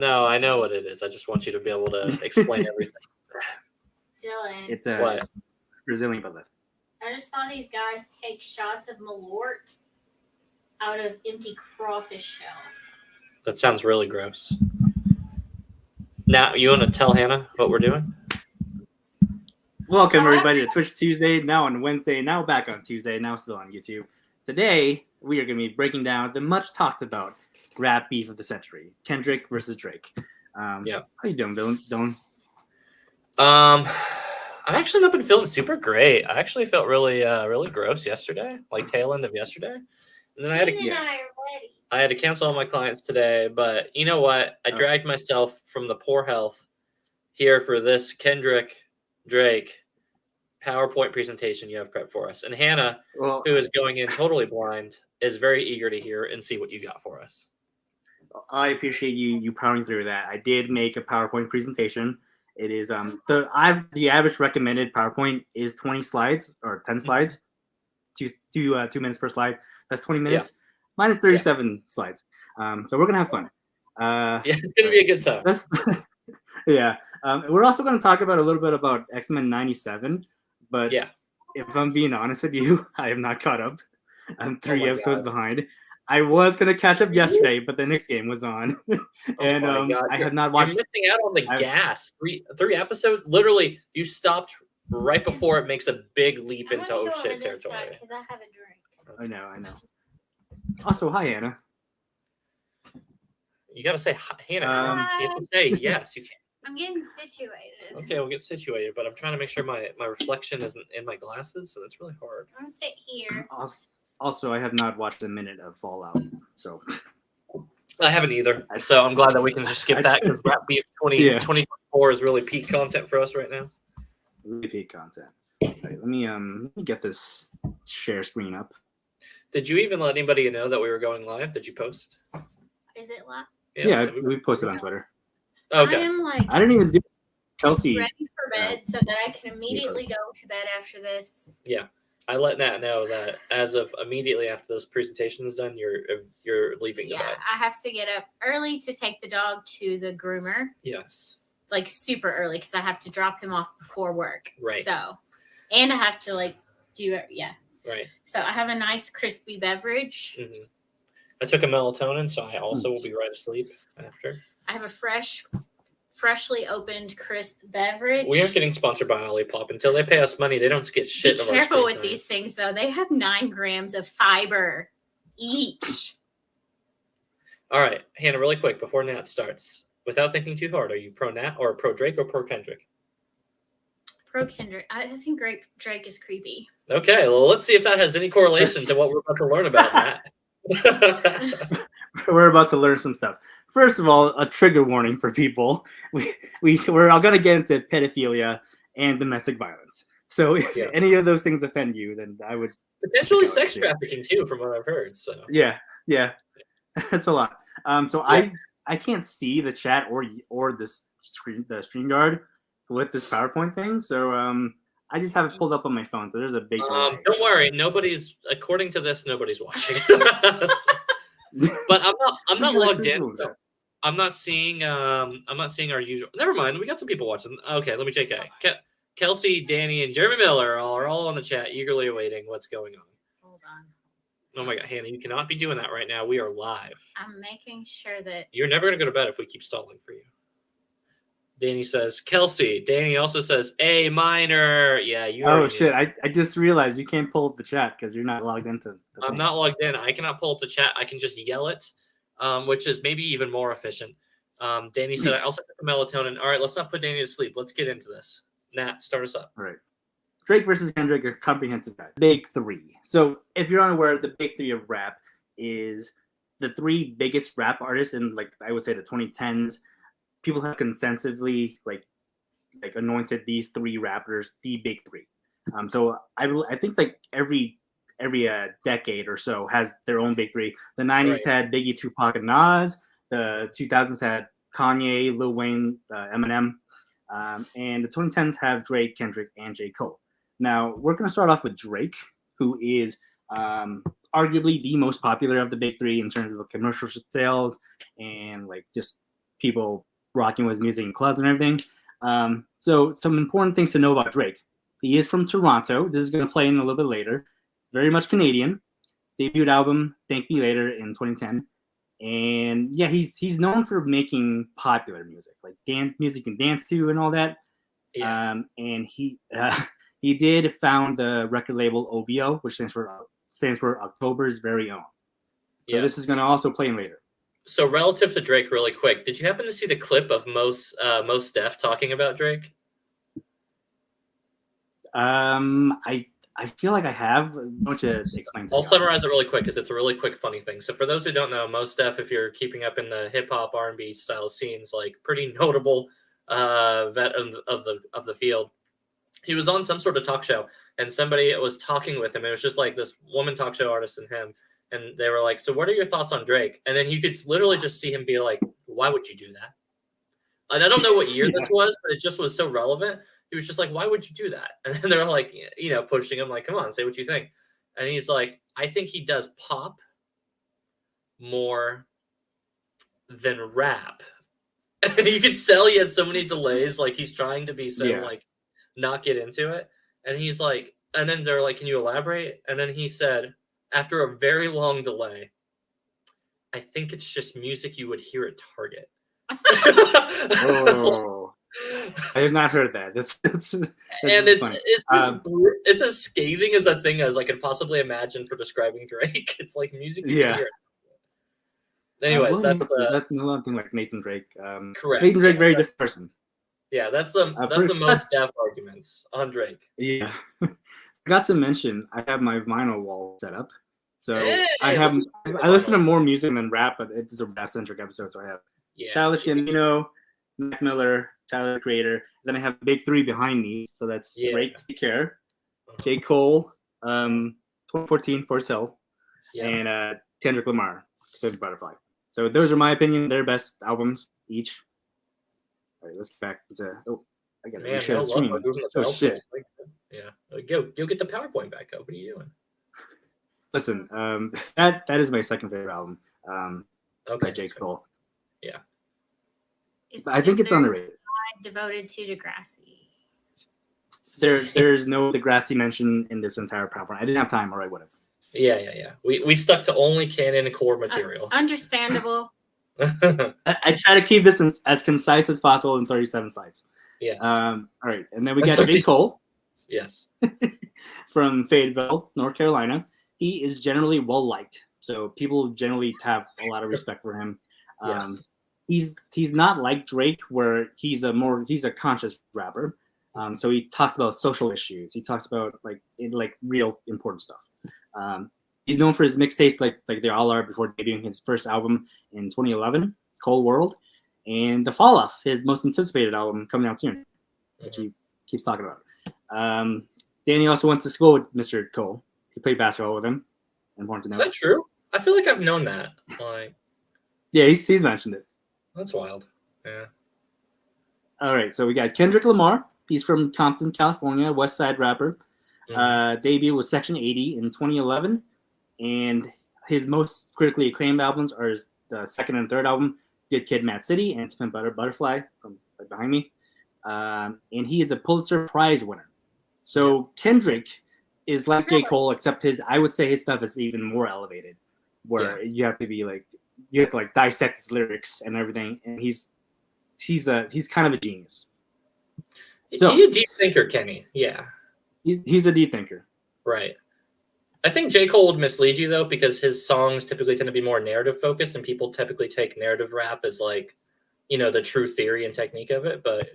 No, I know what it is. I just want you to be able to explain everything. Dylan, It's What? it's Brazilian butt lift. I just saw these guys take shots of Malort out of empty crawfish shells. That sounds really gross. Now, you want to tell Hannah what we're doing? Welcome everybody to Twitch Tuesday, now on Wednesday, now back on Tuesday, now still on YouTube. Today, we are going to be breaking down the much talked about rap beef of the century, Kendrick versus Drake. Yeah. How you doing, Dylan? I've actually not been feeling super great. I actually felt really gross yesterday, like tail end of yesterday. And then I had to cancel all my clients today, but you know what? I dragged myself from the poor health here for this Kendrick Drake PowerPoint presentation you have prepped for us. And Hannah, who is going in totally blind, is very eager to hear and see what you got for us. I appreciate you powering through that. I did make a PowerPoint presentation. It is the average recommended PowerPoint is 20 slides or 10 slides, 2 minutes per slide. That's 20 minutes. Yeah. Mine is 37 slides. So we're gonna have fun. It's gonna be a good time. Yeah. We're also gonna talk about a little bit about X-Men 97, but if I'm being honest with you, I have not caught up. I'm 3 episodes behind. I was gonna catch up yesterday, but the next game was on, and I have not watched. You're missing out on the gas. Three episodes. Literally, you stopped right before it makes a big leap into oh shit territory. Because I have a drink. I know. Also, hi Hannah. You gotta say hi, Hannah. You have to say yes. You can't. I'm getting situated. Okay, we'll get situated, but I'm trying to make sure my reflection isn't in my glasses, so that's really hard. I'm gonna sit here. Also, I have not watched a minute of Fallout, so I haven't either. So I'm glad that we can just skip that because Rap Beef 2024 is really peak content for us right now. Really peak content. All right, let me get this share screen up. Did you even let anybody know that we were going live? Did you post? Is it live? Yeah, we posted on Twitter. Okay. I am I didn't even do Kelsey ready for bed so that I can immediately go to bed after this. Yeah. I let Nat know that as of immediately after this presentation is done, you're leaving the bed. Yeah, I have to get up early to take the dog to the groomer. Yes. Like super early because I have to drop him off before work. Right. So, and I have to do it. Yeah. Right. So I have a nice crispy beverage. Mm-hmm. I took a melatonin, so I also will be right asleep after. I have a freshly opened crisp beverage. We aren't getting sponsored by Olipop. Until they pay us money, they don't get shit of our screen time. Be careful with these things, though. They have 9 grams of fiber each. All right, Hannah, really quick, before Nat starts, without thinking too hard, are you pro Nat or pro Drake or pro Kendrick? Pro Kendrick. I think Drake is creepy. Okay, well, let's see if that has any correlation to what we're about to learn about Nat. We're about to learn some stuff. First of all, a trigger warning for people. We're all going to get into pedophilia and domestic violence. So if any of those things offend you, then I would potentially sex trafficking too, from what I've heard. So yeah, that's a lot. So I can't see the chat or the StreamYard with this PowerPoint thing. So I just have it pulled up on my phone. So there's a big. Don't worry, according to this, nobody's watching. But I'm not logged in. So I'm not seeing our usual. Never mind. We got some people watching. Okay, let me check. Kelsey, Danny, and Jeremy Miller are all on the chat, eagerly awaiting what's going on. Hold on. Oh my God, Hannah, you cannot be doing that right now. We are live. I'm making sure that you're never gonna go to bed if we keep stalling for you. Danny says Kelsey. Danny also says A minor. Yeah, you. Oh shit! I just realized you can't pull up the chat because you're not logged into. I'm not logged in. I cannot pull up the chat. I can just yell it, which is maybe even more efficient. Danny said I also took a melatonin. All right, let's not put Danny to sleep. Let's get into this. Nat, start us up. All right. Drake versus Kendrick, a comprehensive guide. Big 3. So if you're unaware, the big 3 of rap is the 3 biggest rap artists in I would say the 2010s. People have consensually anointed these 3 rappers the big 3. So I think every decade or so has their own big 3. The 90s had Biggie, Tupac, and Nas. The 2000s had Kanye, Lil Wayne, Eminem, and the 2010s have Drake, Kendrick, and J. Cole. Now we're gonna start off with Drake, who is arguably the most popular of the big 3 in terms of commercial sales and just people rocking with his music in clubs and everything. So some important things to know about Drake. He is from Toronto. This is going to play in a little bit later. Very much Canadian. Debut album Thank Me Later in 2010. And yeah, he's known for making popular music, like dance music and dance to and all that. Yeah. And he did found the record label OVO, which stands for October's Very Own. So this is going to also play in later. So relative to Drake, really quick, did you happen to see the clip of Mos Def talking about Drake? I feel like I have. Don't you explain? I'll summarize it really quick because it's a really quick, funny thing. So for those who don't know, Mos Def, if you're keeping up in the hip hop, R&B style scenes, like pretty notable vet of the field. He was on some sort of talk show, and somebody was talking with him. It was just like this woman talk show artist and him, and they were like, "So what are your thoughts on Drake?" And then you could literally just see him be like, "Why would you do that?" And I don't know what year this was, but it just was so relevant. He was just like, "Why would you do that?" And then they're like, pushing him, like, "Come on, say what you think." And he's like, "I think he does pop more than rap." And you could tell he had so many delays, like he's trying to be so like not get into it. And he's like, and then they're like, "Can you elaborate?" And then he said, after a very long delay, "I think it's just music you would hear at Target." Oh. I have not heard that. That's and it's as scathing as a thing as I could possibly imagine for describing Drake. It's like music. Anyways, that's another thing like Nathan Drake. Correct. Nathan Drake, very different person. Yeah, that's the most Def arguments on Drake. Yeah, forgot to mention I have my vinyl wall set up, so I listen to more music than rap, but it's a rap centric episode, so I have Childish Gambino, Mac Miller, Tyler the Creator. Then I have the big three behind me. So that's Drake, Take Care, J. Cole, 2014 For Sale, and Kendrick Lamar, Pimp Butterfly. So those are my opinion. Their best albums each. All right, let's get back to. I gotta share the screen. Oh shit! Yeah, go get the PowerPoint back up. What are you doing? Listen, that is my second favorite album. By J. Cole. Yeah. I think it's underrated. Devoted to Degrassi. There's no Degrassi mention in this entire PowerPoint. I didn't have time, or I would have. Yeah. We stuck to only canon and core material. Understandable. I try to keep this as concise as possible in 37 slides. Yes. All right, and then we got J. Cole. Yes. From Fayetteville, North Carolina. He is generally well liked, so people generally have a lot of respect for him. Yes. He's not like Drake, where he's a conscious rapper. So he talks about social issues. He talks about like real important stuff. He's known for his mixtapes, like they all are, before debuting his first album in 2011, Cold World, and The Fall Off, his most anticipated album coming out soon, which he keeps talking about. Danny also went to school with Mr. Cole. He played basketball with him. Important to know. Is that true? I feel like I've known that. Like, yeah, he's mentioned it. That's wild. Yeah. All right, so we got Kendrick Lamar. He's from Compton, California, West Side rapper. Debut was Section 80 in 2011, and his most critically acclaimed albums are the second and third album, Good Kid, Mad City, and Pimp Butterfly, from right behind me. And he is a Pulitzer Prize winner. So Kendrick is like J. Cole, except I would say his stuff is even more elevated, where you have to dissect his lyrics and everything, and he's kind of a genius. So he's a deep thinker, Kenny. Yeah. He's a deep thinker. Right. I think J. Cole would mislead you, though, because his songs typically tend to be more narrative focused, and people typically take narrative rap as like, the true theory and technique of it. But,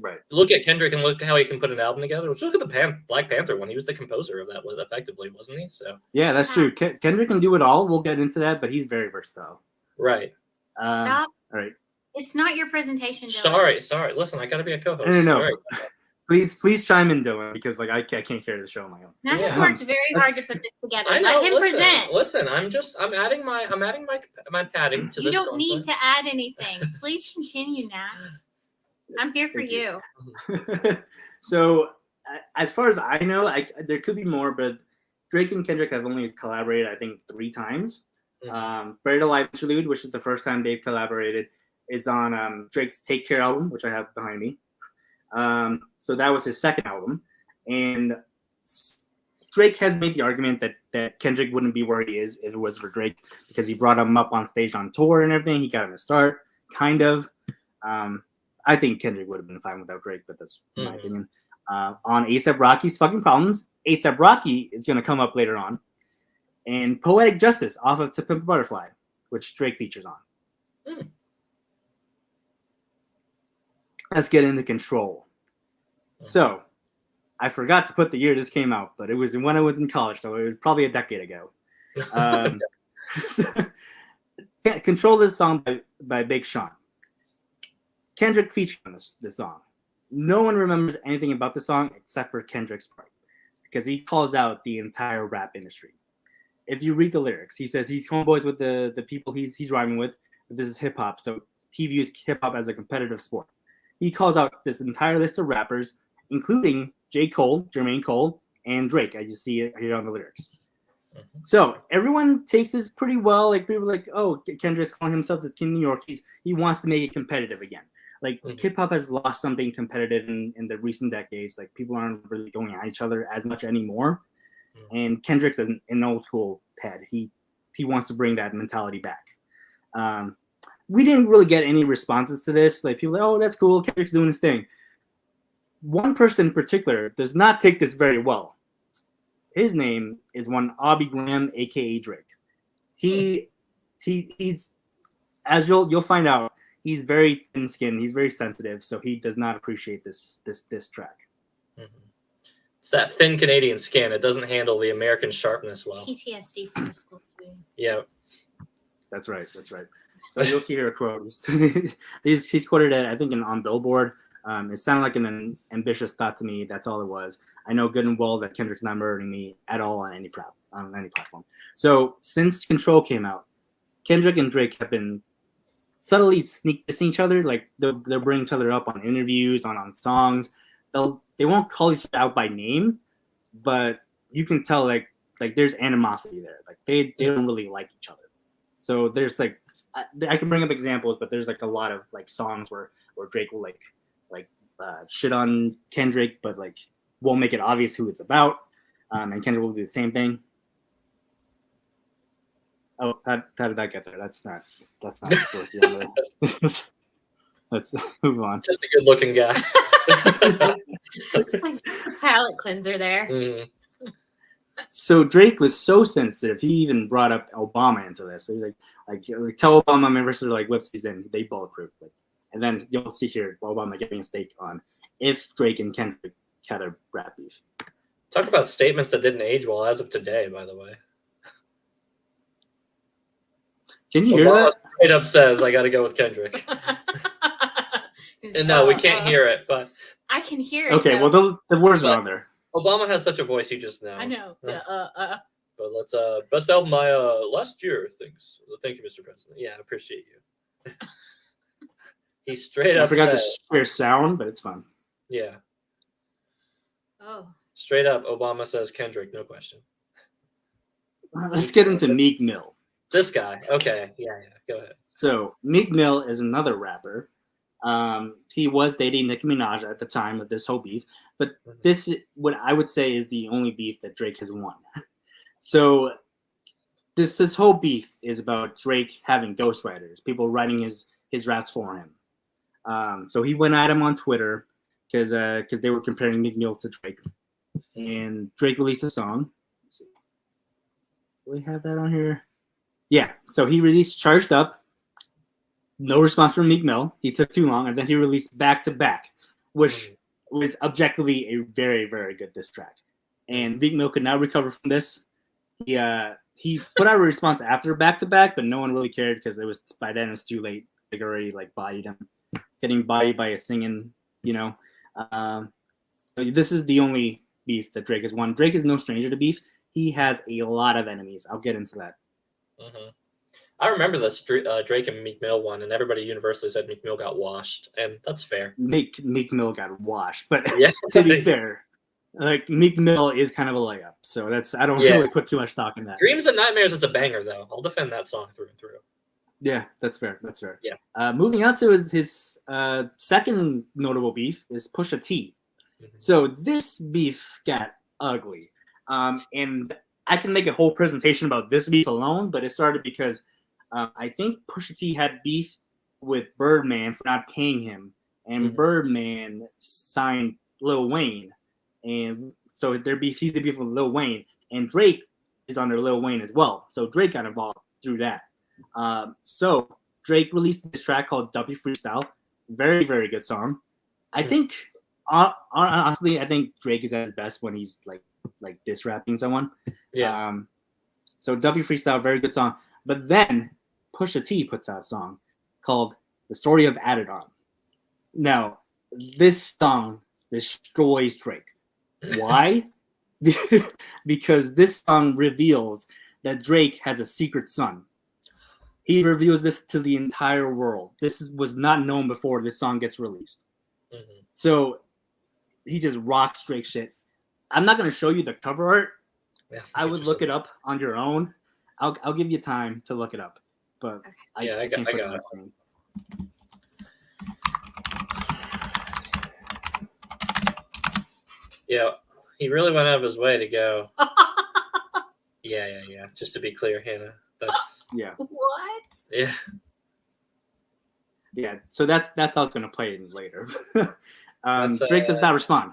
right. Look at Kendrick and look how he can put an album together. Look at the Black Panther one. He was the composer of that, wasn't he? So yeah, that's true. Kendrick can do it all. We'll get into that, but he's very versatile. Right. Stop. All right. It's not your presentation, Dylan. Sorry. Listen, I got to be a co-host. No. Please chime in, Dylan, because I can't carry the show on my own. Matt has worked very hard to put this together. I know, Let him present. Listen, I'm adding my padding to this. You don't need to add anything. Please continue, Nat. I'm here for you. So, as far as I know, there could be more, but Drake and Kendrick have only collaborated, I think, 3 times. Buried Alive Interlude, which is the first time they've collaborated, It's on Drake's Take Care album, which I have behind me. So that was his second album. And Drake has made the argument that Kendrick wouldn't be where he is if it was for Drake, because he brought him up on stage on tour and everything. He got him to start, kind of. I think Kendrick would have been fine without Drake, but that's my opinion. On A$AP Rocky's Fucking Problems, A$AP Rocky is going to come up later on. And Poetic Justice off of To Pimp a Butterfly, which Drake features on. Let's get into Control. So, I forgot to put the year this came out, but it was when I was in college, so it was probably a decade ago. Control this song by Big Sean. Kendrick featured on this song. No one remembers anything about the song except for Kendrick's part, because he calls out the entire rap industry. If you read the lyrics, he says he's homeboys with the people he's rhyming with. This is hip hop, so he views hip hop as a competitive sport. He calls out this entire list of rappers, including J. Cole, Jermaine Cole, and Drake, as you see it here on the lyrics. So everyone takes this pretty well. Like, people are like, oh, Kendrick's calling himself the King of New York. He wants to make it competitive again. Like, hip hop has lost something competitive in the recent decades. Like, people aren't really going at each other as much anymore. And Kendrick's an old school head. He wants to bring that mentality back. We didn't really get any responses to this. Like, people are like, oh, that's cool. Kendrick's doing his thing. One person in particular does not take this very well. His name is one Obi Graham, aka Drake. He's as you'll find out, he's very thin-skinned. He's very sensitive, so he does not appreciate this track. It's that thin Canadian skin. It doesn't handle the American sharpness well. PTSD from the school. Yeah, that's right. So you'll see here a quote. He's quoted it, I think, on Billboard. It sounded like an ambitious thought to me. That's all it was. I know good and well that Kendrick's not murdering me at all on any platform. So since Control came out, Kendrick and Drake have been subtly sneak dissing each other. Like, they'll bring each other up on interviews, on songs. They won't call each other out by name, but you can tell like there's animosity there. Like, they don't really like each other. So there's like, I can bring up examples, but there's like a lot of like songs where Drake will like shit on Kendrick, but like won't make it obvious who it's about. And Kendrick will do the same thing. Oh, how did that get there? That's not supposed to be on there. Let's move on. Just a good looking guy. Looks like a palate cleanser there. So Drake was so sensitive, he even brought up Obama into this. So he's like tell Obama members are like whips these in, they bulletproof. And then you'll see here Obama getting a stake on if Drake and Kendrick had a rap beef. Talk about statements that didn't age well as of today, by the way. Can you hear that? Straight up says, I got to go with Kendrick. And no, we can't hear it, but I can hear it. Okay, well, the words are on there. Obama has such a voice, you just know. I know. But let's best album I last year. Thanks. Thank you, Mr. President. Yeah, I appreciate you. He straight up. I forgot said, to share sound, but it's fun. Yeah. Oh. Straight up, Obama says Kendrick, no question. Let's get into Meek Mill. This guy. Okay. Yeah. Go ahead. So Meek Mill is another rapper. He was dating Nicki Minaj at the time of this whole beef, but this, what I would say, is the only beef that Drake has won. So this whole beef is about Drake having ghostwriters, people writing his raps for him. So he went at him on Twitter because they were comparing Meek Mill to Drake, and Drake released a song. Let's see. Do we have that on here? Yeah. So he released Charged Up. No response from Meek Mill. He took too long, and then he released Back to Back, which was objectively a very, very good diss track. And Meek Mill could not recover from this. He put out a response after Back to Back, but no one really cared because by then it was too late. They already bodied him, getting bodied by a singing, So this is the only beef that Drake has won. Drake is no stranger to beef. He has a lot of enemies. I'll get into that. Mm-hmm. I remember this Drake and Meek Mill one, and everybody universally said Meek Mill got washed, and that's fair. Meek Mill got washed, but to be fair, Meek Mill is kind of a layup, so I don't really put too much stock in that. Dreams and Nightmares is a banger, though. I'll defend that song through and through. Yeah, that's fair. That's fair. Yeah. Moving on to his second notable beef is Pusha T. Mm-hmm. So this beef got ugly. And I can make a whole presentation about this beef alone, but it started because I think Pusha T had beef with Birdman for not paying him, and Birdman signed Lil Wayne, and so he's the beef with Lil Wayne, and Drake is under Lil Wayne as well. So Drake got involved through that. So Drake released this track called W Freestyle. Very, very good song. I think, honestly, I think Drake is at his best when he's like diss rapping someone. Yeah. So W Freestyle, very good song. But then Pusha T puts out a song called The Story of Adidon. Now, this song destroys Drake. Why? Because this song reveals that Drake has a secret son. He reveals this to the entire world. This was not known before this song gets released. Mm-hmm. So he just rocks Drake shit. I'm not going to show you the cover art. Yeah, I would look it up on your own. I'll give you time to look it up. But I can't put it on screen. Yeah, he really went out of his way to go. Yeah. Just to be clear, Hannah. That's yeah. What? Yeah. Yeah. So that's how it's going to play in later. Drake does not respond.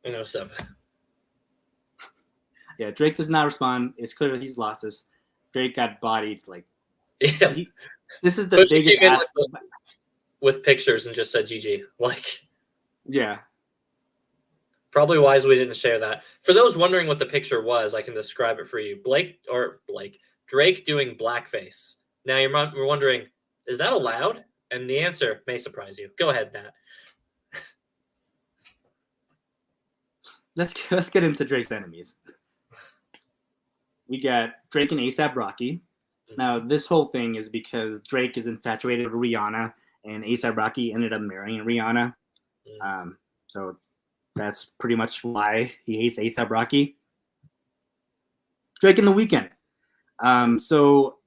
In 07. Yeah, Drake does not respond. It's clear that he's lost this. Drake got bodied. Yeah. This is the biggest ass with pictures and just said GG. Yeah. Probably wise we didn't share that. For those wondering what the picture was, I can describe it for you. Drake doing blackface. Now you're wondering, is that allowed? And the answer may surprise you. Go ahead, Nat. Let's get into Drake's enemies. We got Drake and A$AP Rocky. Now, this whole thing is because Drake is infatuated with Rihanna, and A$AP Rocky ended up marrying Rihanna. So that's pretty much why he hates A$AP Rocky. Drake and The Weeknd. So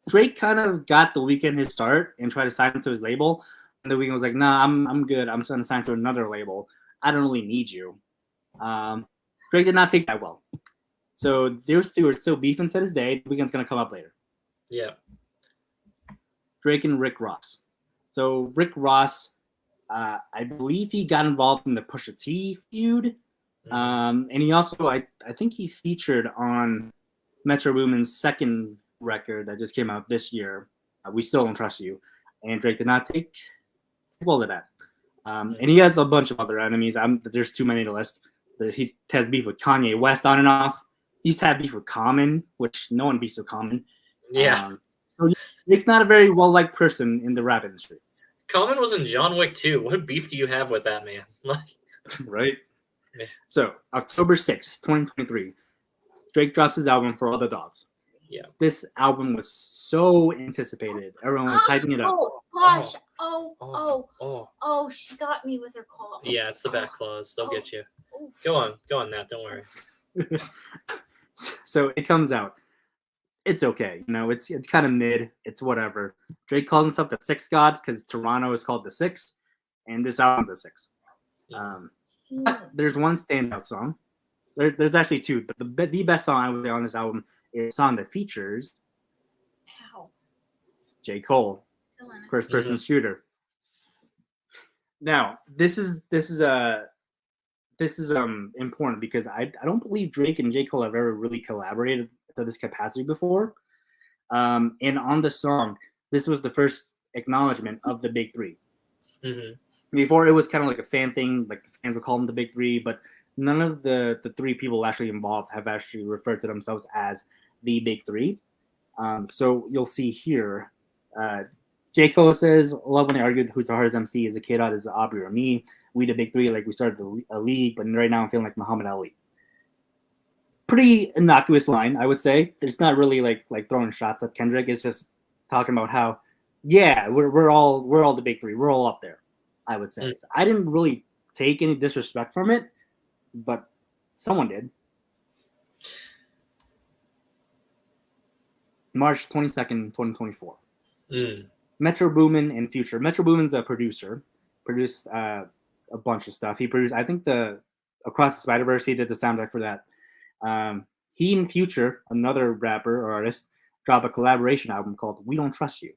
Drake kind of got The Weeknd his start and tried to sign him to his label. And The Weeknd was like, nah, I'm good. I'm just going to sign to another label. I don't really need you. Drake did not take that well. So those two are still beefing to this day. The Weeknd's going to come up later. Yeah. Drake and Rick Ross. So Rick Ross, I believe he got involved in the Pusha T feud. And he also, I think he featured on Metro Boomin's second record that just came out this year, We Still Don't Trust You. And Drake did not take well to that. And he has a bunch of other enemies. There's too many to list. He has beef with Kanye West on and off. He used to have beef with Common, which no one beefs with Common. Yeah. So Drake's not a very well-liked person in the rap industry. Common was in John Wick 2. What beef do you have with that man? Right? Yeah. So, October 6th, 2023, Drake drops his album For All the Dogs. Yeah. This album was so anticipated. Everyone was hyping it up. Oh, gosh. Oh, she got me with her claw. Yeah, it's the back claws. They'll get you. Go on, Nat. Don't worry. So it comes out. It's okay. It's kind of mid. It's whatever. Drake calls himself the Sixth God because Toronto is called the Six, and this album's a 6. There's one standout song. There's actually two, but the best song I would say on this album is a song that features J. Cole, first person shooter. Now, this is important because I don't believe Drake and J. Cole have ever really collaborated to this capacity before. And on the song, this was the first acknowledgement of the Big Three. Mm-hmm. Before, it was kind of like a fan thing, like the fans would call them the Big Three, but none of the three people actually involved have actually referred to themselves as the Big Three. So you'll see here, J. Cole says, love when they argued who's the hardest MC, is a K-Dot, is Aubrey or me. We the Big Three, like we started a league, but right now I'm feeling like Muhammad Ali. Pretty innocuous line, I would say. It's not really like throwing shots at Kendrick. It's just talking about how, yeah, we're all the Big Three. We're all up there, I would say. So I didn't really take any disrespect from it, but someone did. March 22nd, 2024. Metro Boomin and Future. Metro Boomin's a producer, produced a bunch of stuff. He produced, I think, the Across the Spider-Verse. He did the soundtrack for that. He and Future, another rapper or artist, drop a collaboration album called "We Don't Trust You."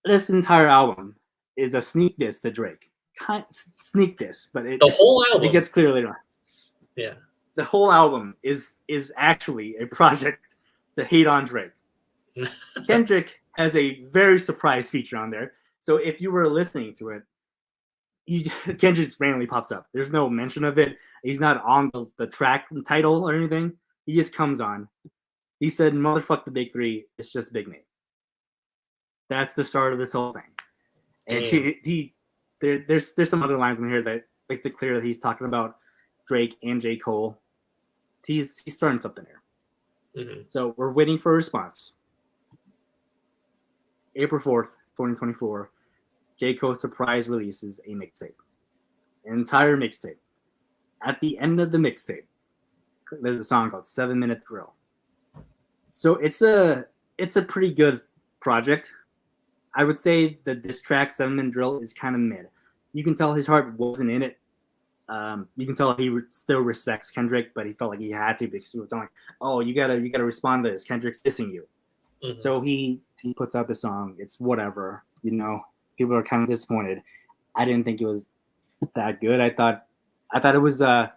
This entire album is a sneak diss to Drake. Sneak diss, but the whole album. It gets clear later on. Yeah, the whole album is actually a project to hate on Drake. Kendrick has a very surprise feature on there. So if you were listening to it, Kendrick just randomly pops up. There's no mention of it. He's not on the track title or anything. He just comes on. He said, "Motherfuck the big 3. It's just Big Nate." That's the start of this whole thing. And there's some other lines in here that makes it clear that he's talking about Drake and J. Cole. He's starting something here. Mm-hmm. So we're waiting for a response. April 4th, 2024, J. Cole surprise releases a mixtape. An entire mixtape. At the end of the mixtape, there's a song called 7 Minute Drill. So it's a pretty good project. I would say the diss track 7 Minute Drill is kind of mid. You can tell his heart wasn't in it. You can tell he still respects Kendrick, but he felt like he had to because he was like, "Oh, you gotta respond to this. Kendrick's dissing you." Mm-hmm. So he puts out the song. It's whatever, People are kind of disappointed. I didn't think it was that good. I thought it was. I'm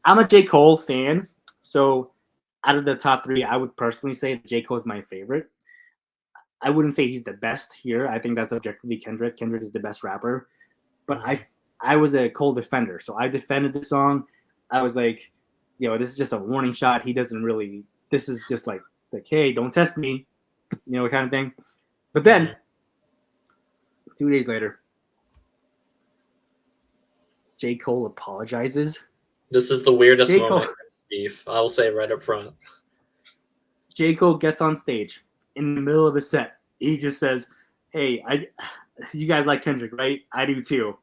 a J. Cole fan, so out of the top 3, I would personally say J. Cole is my favorite. I wouldn't say he's the best here. I think that's objectively Kendrick. Kendrick is the best rapper, but I was a Cole defender, so I defended the song. I was like, this is just a warning shot. He doesn't really. This is just like, hey, don't test me, kind of thing. But then, 2 days later, J. Cole apologizes. This is the weirdest moment of beef. I will say right up front. J. Cole gets on stage in the middle of a set. He just says, "Hey, you guys like Kendrick, right? I do too."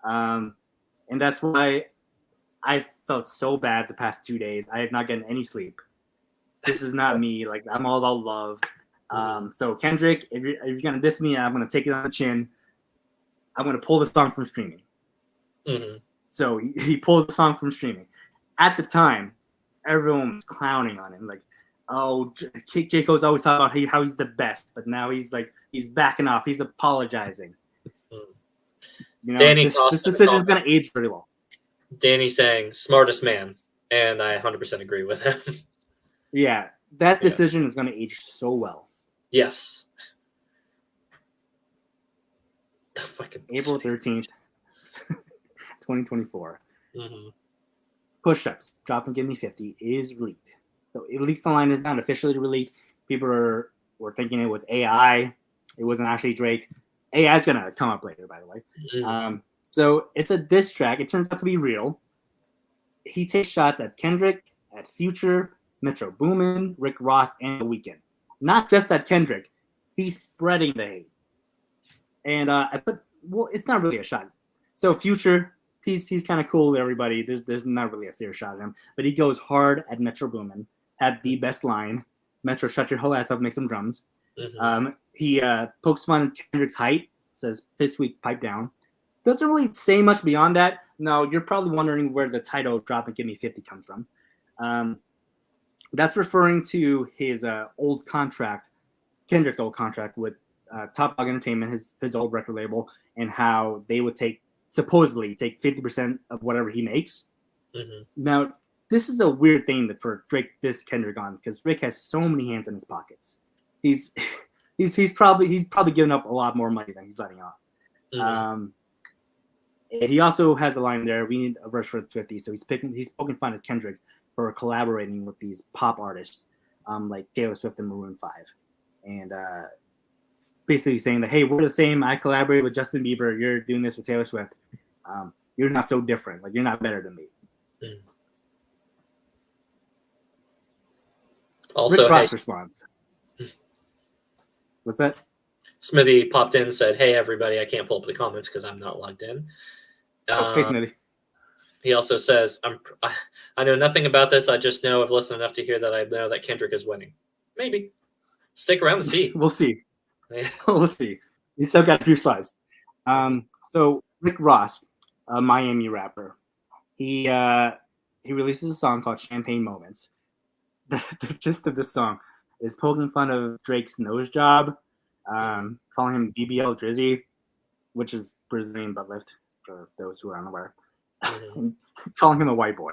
And that's why I felt so bad the past 2 days. I have not gotten any sleep. This is not me. Like, I'm all about love. So Kendrick, if you're gonna diss me, I'm gonna take it on the chin. I'm gonna pull the song from streaming. Mm-hmm. So he pulls the song from streaming. At the time, everyone was clowning on him, like, "Oh, J. Cole's always talking about how he's the best," but now he's backing off. He's apologizing. Danny, this decision is going to age pretty well. Danny saying "smartest man," and I 100% agree with him. Yeah, that decision is going to age so well. Yes. April 13th, 2024. Mm-hmm. Push-ups, Drop and Give Me 50 is leaked. So at least the line is not officially leaked. People were thinking it was AI. It wasn't actually Drake. AI is going to come up later, by the way. Mm-hmm. So it's a diss track. It turns out to be real. He takes shots at Kendrick, at Future, Metro Boomin, Rick Ross, and The Weeknd. Not just at Kendrick. He's spreading the hate. And it's not really a shot. So Future, he's kind of cool to everybody. There's not really a serious shot at him. But he goes hard at Metro Boomin. Had the best line. Metro, shut your whole ass up, make some drums. Mm-hmm. He pokes fun at Kendrick's height. Says, "This week, pipe down." Doesn't really say much beyond that. Now, you're probably wondering where the title "Drop and Give Me 50" comes from. That's referring to his old contract, Kendrick's old contract with Top Dog Entertainment, his old record label, and how they would supposedly take 50% of whatever he makes. Mm-hmm. Now, this is a weird thing for Drake this Kendrick on, because Drake has so many hands in his pockets. He's probably giving up a lot more money than he's letting on. Mm-hmm. And he also has a line there, "We need a verse for 50." So he's poking fun at Kendrick for collaborating with these pop artists, like Taylor Swift and Maroon 5, and basically saying that, "Hey, we're the same. I collaborated with Justin Bieber. You're doing this with Taylor Swift. You're not so different. Like, you're not better than me." Mm. Also, Rick Ross responds. What's that? Smithy popped in and said, "Hey, everybody, I can't pull up the comments because I'm not logged in." Hey, Smithy. He also says, I know nothing about this. I just know I've listened enough to hear that I know that Kendrick is winning. Maybe. Stick around to see. We'll see. We'll see. We still got a few slides. So Rick Ross, a Miami rapper, he releases a song called Champagne Moments. The gist of this song is poking fun of Drake's nose job, calling him BBL Drizzy, which is Brazilian butt lift for those who are unaware, and calling him a white boy.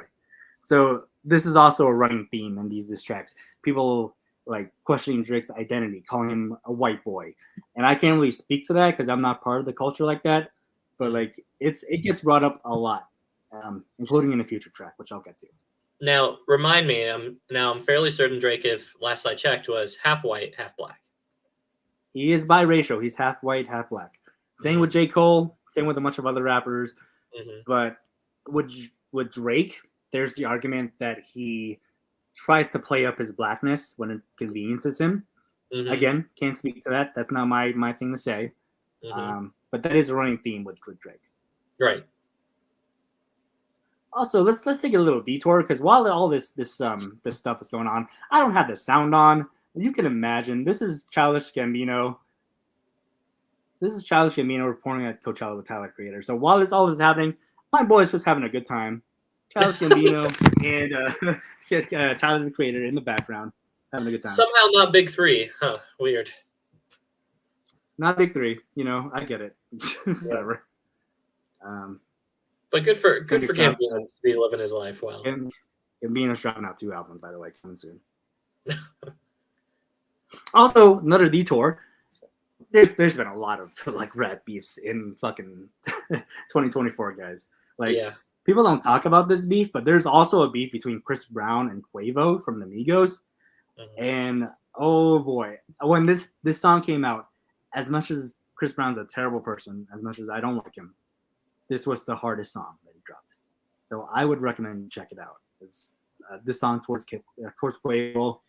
So this is also a running theme in these diss tracks. People like questioning Drake's identity, calling him a white boy, and I can't really speak to that because I'm not part of the culture like that. But like it gets brought up a lot, including in a future track, which I'll get to. Now, remind me. I'm fairly certain Drake, if last I checked, was half white, half black. He is biracial. He's half white, half black. Same with J. Cole. Same with a bunch of other rappers. But with Drake, there's the argument that he tries to play up his blackness when it conveniences him. Again, can't speak to that. That's not my thing to say. But that is a running theme with Drake. Right. Also, let's take a little detour because while all this stuff is going on, I don't have the sound on. You can imagine this is Childish Gambino. This is Childish Gambino reporting at Coachella with Tyler Creator. So while all this is happening, my boy's just having a good time. Childish Gambino and Tyler the Creator in the background having a good time. Somehow not Big Three, huh? Weird. Not Big Three, I get it. Whatever. But good for Gambino to be living his life well. Gambino's dropping out 2 albums, by the way, coming soon. Also, another detour. There's been a lot of like rap beefs in fucking 2024, guys. Like people don't talk about this beef, but there's also a beef between Chris Brown and Quavo from the Migos. And oh boy, when this song came out, as much as Chris Brown's a terrible person, as much as I don't like him, this was the hardest song that he dropped. So I would recommend you check it out. It's this song towards Quavo,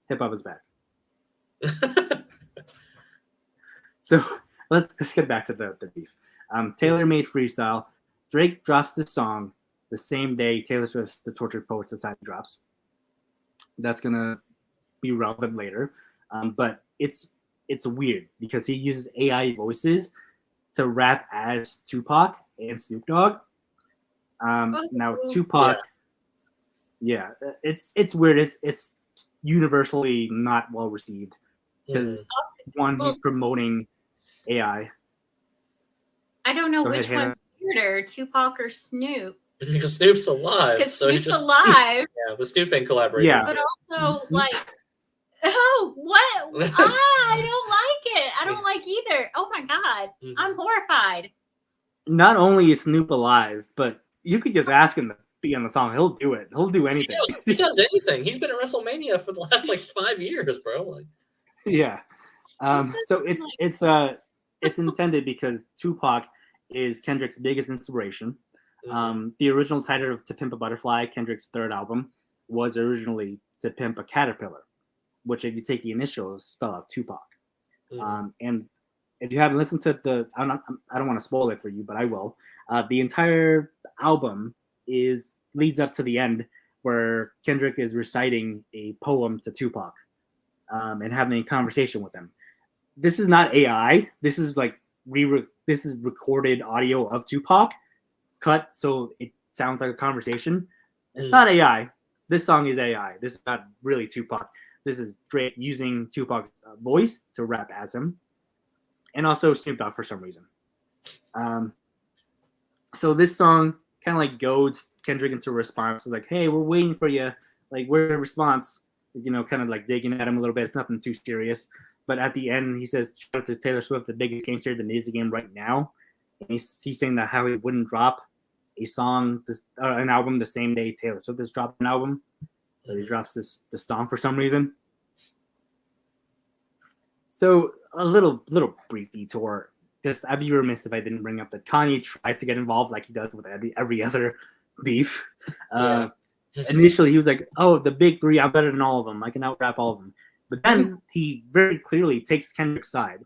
hip hop is back. So let's get back to the beef. Taylor made freestyle. Drake drops this song the same day Taylor Swift's The Tortured Poets Society drops. That's gonna be relevant later, but it's weird because he uses AI voices to rap as Tupac and Snoop Dogg. Now Tupac, it's weird. It's universally not well received because one, he's promoting AI. I don't know which one's weirder, Tupac or Snoop. Because Snoop's alive. Because Snoop's alive. Yeah, but Snoop ain't collaborating. Yeah. But also, like, oh, what? I don't like it. I don't like either. Oh my God. I'm horrified. Not only is Snoop alive, but you could just ask him to be on the song. He'll do it. He'll do anything. He does anything. He's been at WrestleMania for the last like 5 years, bro. Like, yeah. So it's intended because Tupac is Kendrick's biggest inspiration. The original title of To Pimp a Butterfly, Kendrick's third album, was originally To Pimp a Caterpillar, which if you take the initials, spell out Tupac. And if you haven't listened to I don't want to spoil it for you, but I will. The entire album leads up to the end where Kendrick is reciting a poem to Tupac and having a conversation with him. This is not AI. This is like this is recorded audio of Tupac cut so it sounds like a conversation. It's not AI. This song is AI. This is not really Tupac. This is Drake using Tupac's voice to rap as him, and also Snoop Dogg for some reason. So this song kind of like goads Kendrick into a response. Like, hey, we're waiting for you. Like, where's the response? Kind of like digging at him a little bit. It's nothing too serious. But at the end, he says, shout out to Taylor Swift, the biggest gangster in the music game right now. And he's saying that how he wouldn't drop an album the same day Taylor Swift has dropped an album. But he drops this song for some reason. So a little brief detour. Just I'd be remiss if I didn't bring up that Kanye tries to get involved like he does with every other beef. Initially, he was like, "Oh, the big three, I'm better than all of them. I can out-rap all of them." But then he very clearly takes Kendrick's side.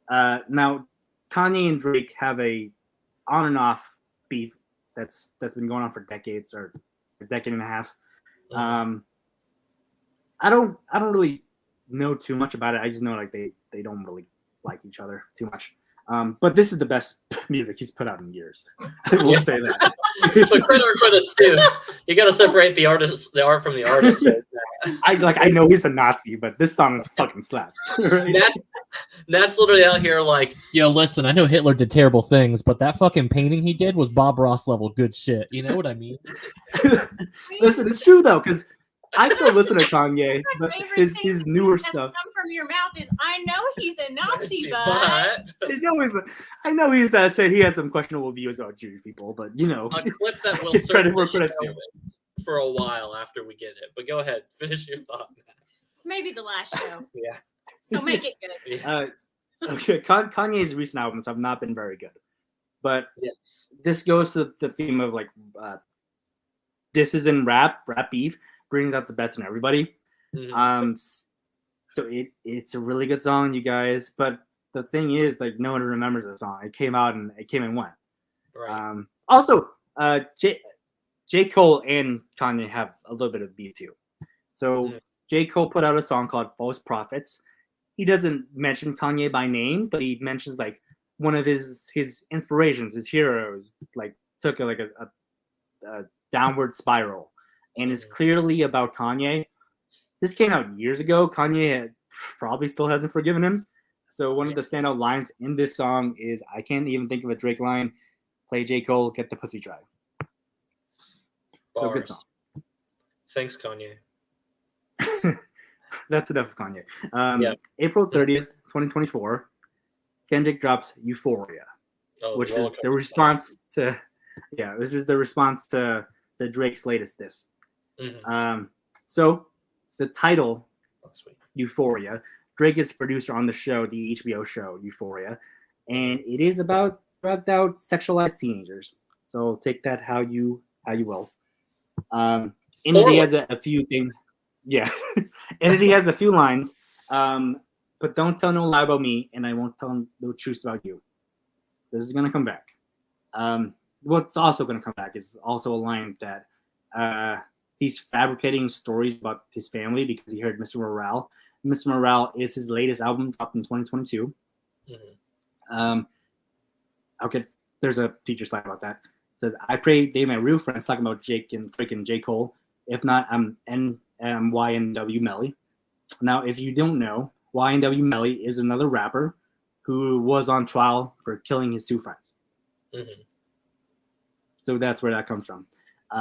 Now, Kanye and Drake have a on and off beef that's been going on for decades or a decade and a half. I don't really know too much about it. I just know like they don't really like each other too much. But this is the best music he's put out in years. I will say that. So credit where credit's due. You got to separate the art from the artist. So I know he's a Nazi, but this song fucking slaps. Right? That's literally out here like, yo, listen, I know Hitler did terrible things, but that fucking painting he did was Bob Ross level good shit. You know what I mean? Listen, it's true though, because I still listen to Kanye, but his newer stuff. Come from your mouth is, I know he's a Nazi, but I know he's said he has some questionable views about Jewish people, but you know, a clip that will serve the show for a while after we get it. But go ahead, finish your thought. It's maybe the last show. Yeah. So make it good. Yeah. Okay, Kanye's recent albums have not been very good, but yes, this goes to the theme of like this is in rap beef. Brings out the best in everybody. Mm-hmm. So it's a really good song, you guys. But the thing is, like, no one remembers the song. It came out and went. Right. Also, J. Cole and Kanye have a little bit of beef too. So J. Cole put out a song called "False Prophets." He doesn't mention Kanye by name, but he mentions like one of his inspirations, his heroes, like took a downward spiral. And it's clearly about Kanye. This came out years ago. Kanye probably still hasn't forgiven him. So one of the standout lines in this song is, I can't even think of a Drake line, play J. Cole, get the pussy dry. Bars. So good song. Thanks, Kanye. That's enough of Kanye. April 30th, 2024, Kendrick drops Euphoria, which is the response to Drake's latest diss. Mm-hmm. So the title, Euphoria, Drake is producer on the show, the HBO show Euphoria, and it is about drugged out, sexualized teenagers. So take that how you will. And he has a few things. Yeah. And he has a few lines. But don't tell no lie about me, and I won't tell no truth about you. This is gonna come back. What's also gonna come back is also a line that he's fabricating stories about his family because he heard Mr. Morale. Mr. Morale is his latest album, dropped in 2022. Mm-hmm. Okay, there's a teacher slide about that. It says, I pray they my real friends, talking about Drake and J. Cole. If not, I'm YNW Melly. Now, if you don't know, YNW Melly is another rapper who was on trial for killing his two friends. Mm-hmm. So that's where that comes from.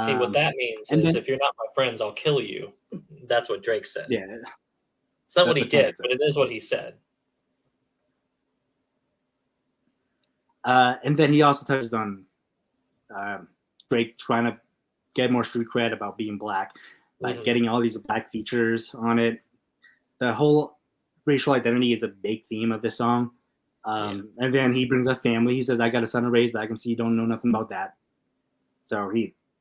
See, what that means is if you're not my friends, I'll kill you. That's what Drake said. Yeah. It's not what he did, but it is what he said. And then he also touches on Drake trying to get more street cred about being black, like getting all these black features on it. The whole racial identity is a big theme of this song. And then he brings up family. He says, I got a son to raise, but I can see you don't know nothing about that. So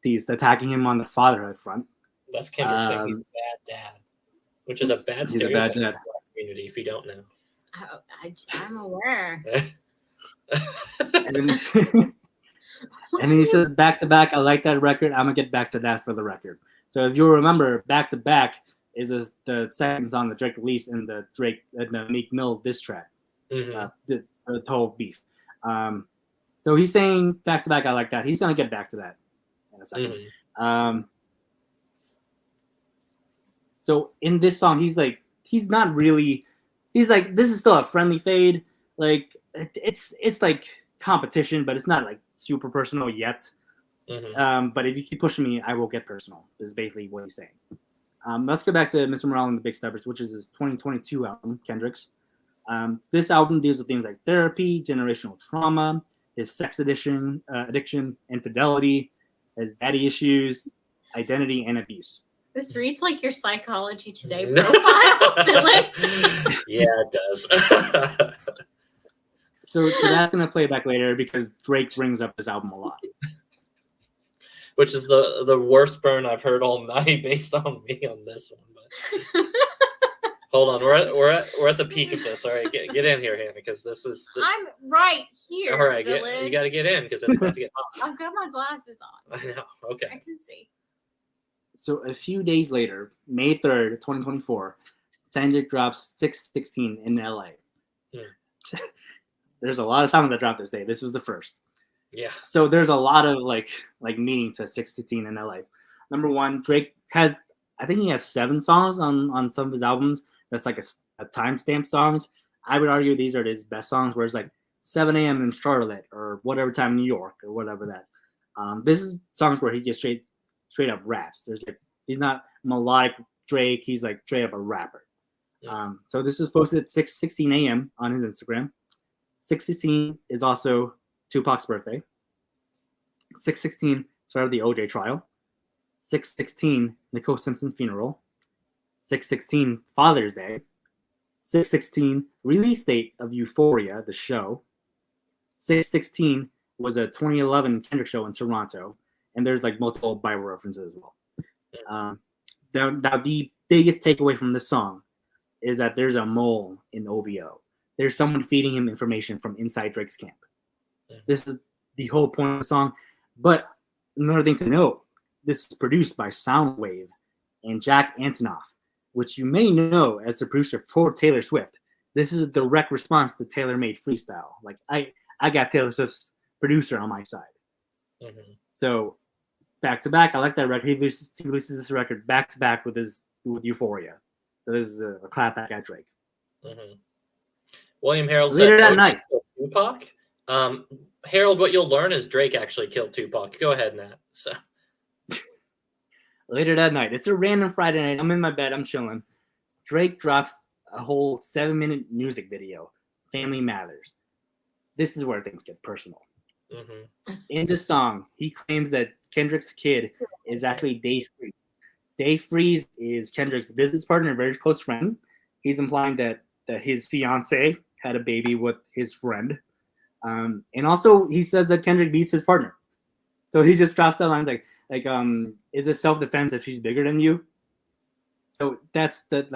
he's attacking him on the fatherhood front. That's Kendrick saying he's a bad dad, which is a bad stereotype in the community if you don't know. Oh, I'm aware. And then he says, back to back, I like that record. I'm going to get back to that for the record. So if you remember, back to back is the second song that Drake released in the Meek Mill diss track, the whole beef. So he's saying back to back, I like that. He's going to get back to that in a second. So in this song, he's like, this is still a friendly fade. Like it's like competition, but it's not like super personal yet. But if you keep pushing me, I will get personal, is basically what he's saying. Let's go back to Mr. Morale and the Big Steppers, which is his 2022 album, Kendrick's. This album deals with things like therapy, generational trauma, his sex addiction, infidelity, his daddy issues, identity, and abuse. This reads like your Psychology Today profile, Dylan. Yeah, it does. So that's going to play back later because Drake brings up this album a lot. Which is the worst burn I've heard all night based on me on this one. But hold on, we're at the peak of this. All right, get in here, Hannah, because this is. I'm right here. All right, you got to get in because it's about to get hot. I've got my glasses on. I know. Okay. I can see. So a few days later, May 3rd, 2024, Kendrick drops 616 in LA. Yeah. There's a lot of songs that dropped this day. This was the first. Yeah. So there's a lot of like meaning to 616 in LA. Number one, Drake has, I think he has 7 songs on some of his albums. That's like a timestamp songs. I would argue these are his best songs, where it's like 7 a.m. in Charlotte or whatever time in New York or whatever that. This is songs where he just straight up raps. There's like, he's not melodic Drake. He's like straight up a rapper. Yeah. So this was posted at 6:16 a.m. on his Instagram. 6:16 is also Tupac's birthday. 6:16 started the OJ trial. 6:16 Nicole Simpson's funeral. 6:16 Father's Day. 6:16 release date of Euphoria, the show. 6:16 was a 2011 Kendrick show in Toronto, and there's like multiple Bible references as well. Now the biggest takeaway from this song is that there's a mole in OBO. There's someone feeding him information from inside Drake's camp. This is the whole point of the song. But another thing to note, this is produced by Soundwave and Jack Antonoff, which you may know as the producer for Taylor Swift. This is a direct response to Taylor Made Freestyle. Like I got Taylor Swift's producer on my side. Mm-hmm. So back to back, I like that record. He releases this record back to back with Euphoria. So this is a clap back at Drake. Mm-hmm. William Harold Later said that night. Tupac. Harold, what you'll learn is Drake actually killed Tupac. Go ahead, Nat. So later that night, it's a random Friday night. I'm in my bed. I'm chilling. Drake drops a whole 7-minute music video. Family Matters. This is where things get personal. Mm-hmm. In the song, he claims that Kendrick's kid is actually Dave Freeze. Dave Freeze is Kendrick's business partner, a very close friend. He's implying that his fiance had a baby with his friend. And also, he says that Kendrick beats his partner. So he just drops that line like, is it self-defense if she's bigger than you? So that's the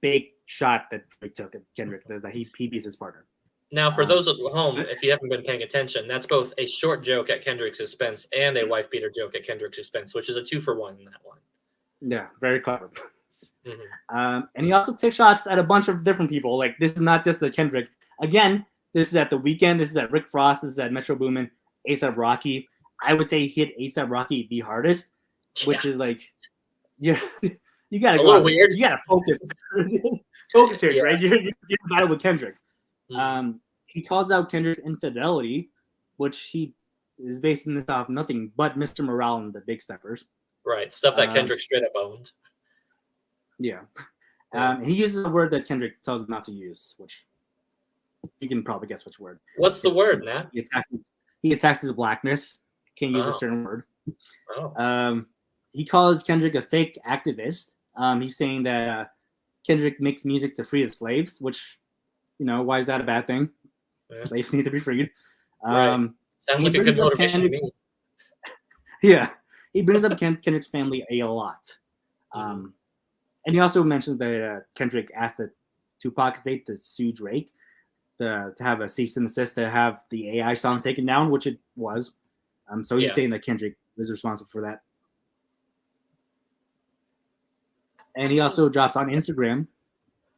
big shot that Drake took at Kendrick, is that he beats his partner. Now, for those at home, if you haven't been paying attention, that's both a short joke at Kendrick's expense and a wife beater joke at Kendrick's expense, which is a 2-for-1 in that one. Yeah, very clever. Mm-hmm. And he also takes shots at a bunch of different people. Like, this is not just the Kendrick. Again, this is at The Weeknd. This is at Rick Frost. This is at Metro Boomin. A$AP Rocky. I would say he hit A$AP Rocky the hardest, which is like, you gotta a little weird. You gotta focus. Focus here, Yeah. right? You're in battle with Kendrick. Mm-hmm. He calls out Kendrick's infidelity, which he is basing this off nothing but Mr. Morale and the Big Steppers. Right, stuff that Kendrick straight up owned. Yeah. He uses a word that Kendrick tells him not to use, which you can probably guess which word. What's the word, Nat? He attacks his blackness. Can't use a certain word. Oh. He calls Kendrick a fake activist. He's saying that Kendrick makes music to free the slaves, which, why is that a bad thing? Yeah. Slaves need to be freed. Right. Sounds like a good motivation to me. Yeah. He brings up Kendrick's family a lot. And he also mentions that Kendrick asked the Tupac estate to sue Drake to have a cease and desist to have the AI song taken down, which it was. So he's saying that Kendrick is responsible for that. And he also drops on Instagram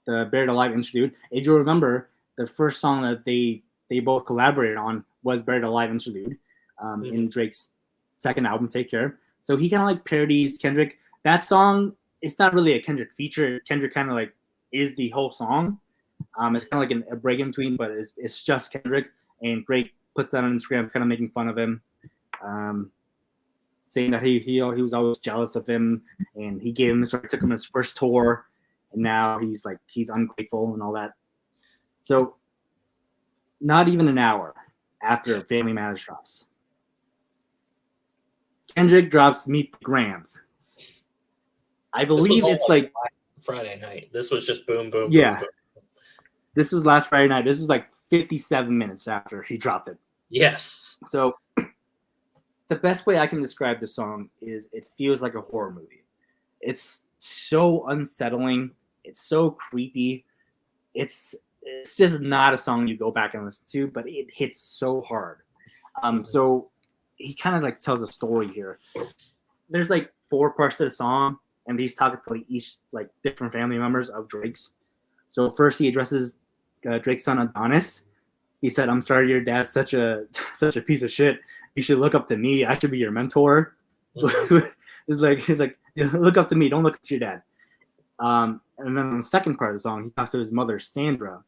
the Buried Alive interlude. If you remember, the first song that they both collaborated on was Buried Alive interlude in Drake's second album, Take Care. So he kind of like parodies Kendrick. That song, it's not really a Kendrick feature. Kendrick kind of like is the whole song. It's kind of like a break in between, but it's just Kendrick. And Drake puts that on Instagram, kind of making fun of him, saying that he was always jealous of him, and he took him his first tour, and now he's ungrateful and all that. So, not even an hour after Family Matters drops, Kendrick drops Meet the Grams. I believe it's like last Friday night. This was just boom, boom, yeah. boom, boom. This was last Friday night. This was like 57 minutes after he dropped it. Yes. So the best way I can describe the song is it feels like a horror movie. It's so unsettling. It's so creepy. It's just not a song you go back and listen to, but it hits so hard. So he kind of like tells a story here. There's like 4 parts to the song. and he's talking to each different family members of Drake's. So first he addresses Drake's son Adonis. He said, "I'm sorry, your dad's such a piece of shit. You should look up to me. I should be your mentor." It's like look up to me. Don't look up to your dad. And then on the second part of the song, he talks to his mother Sandra,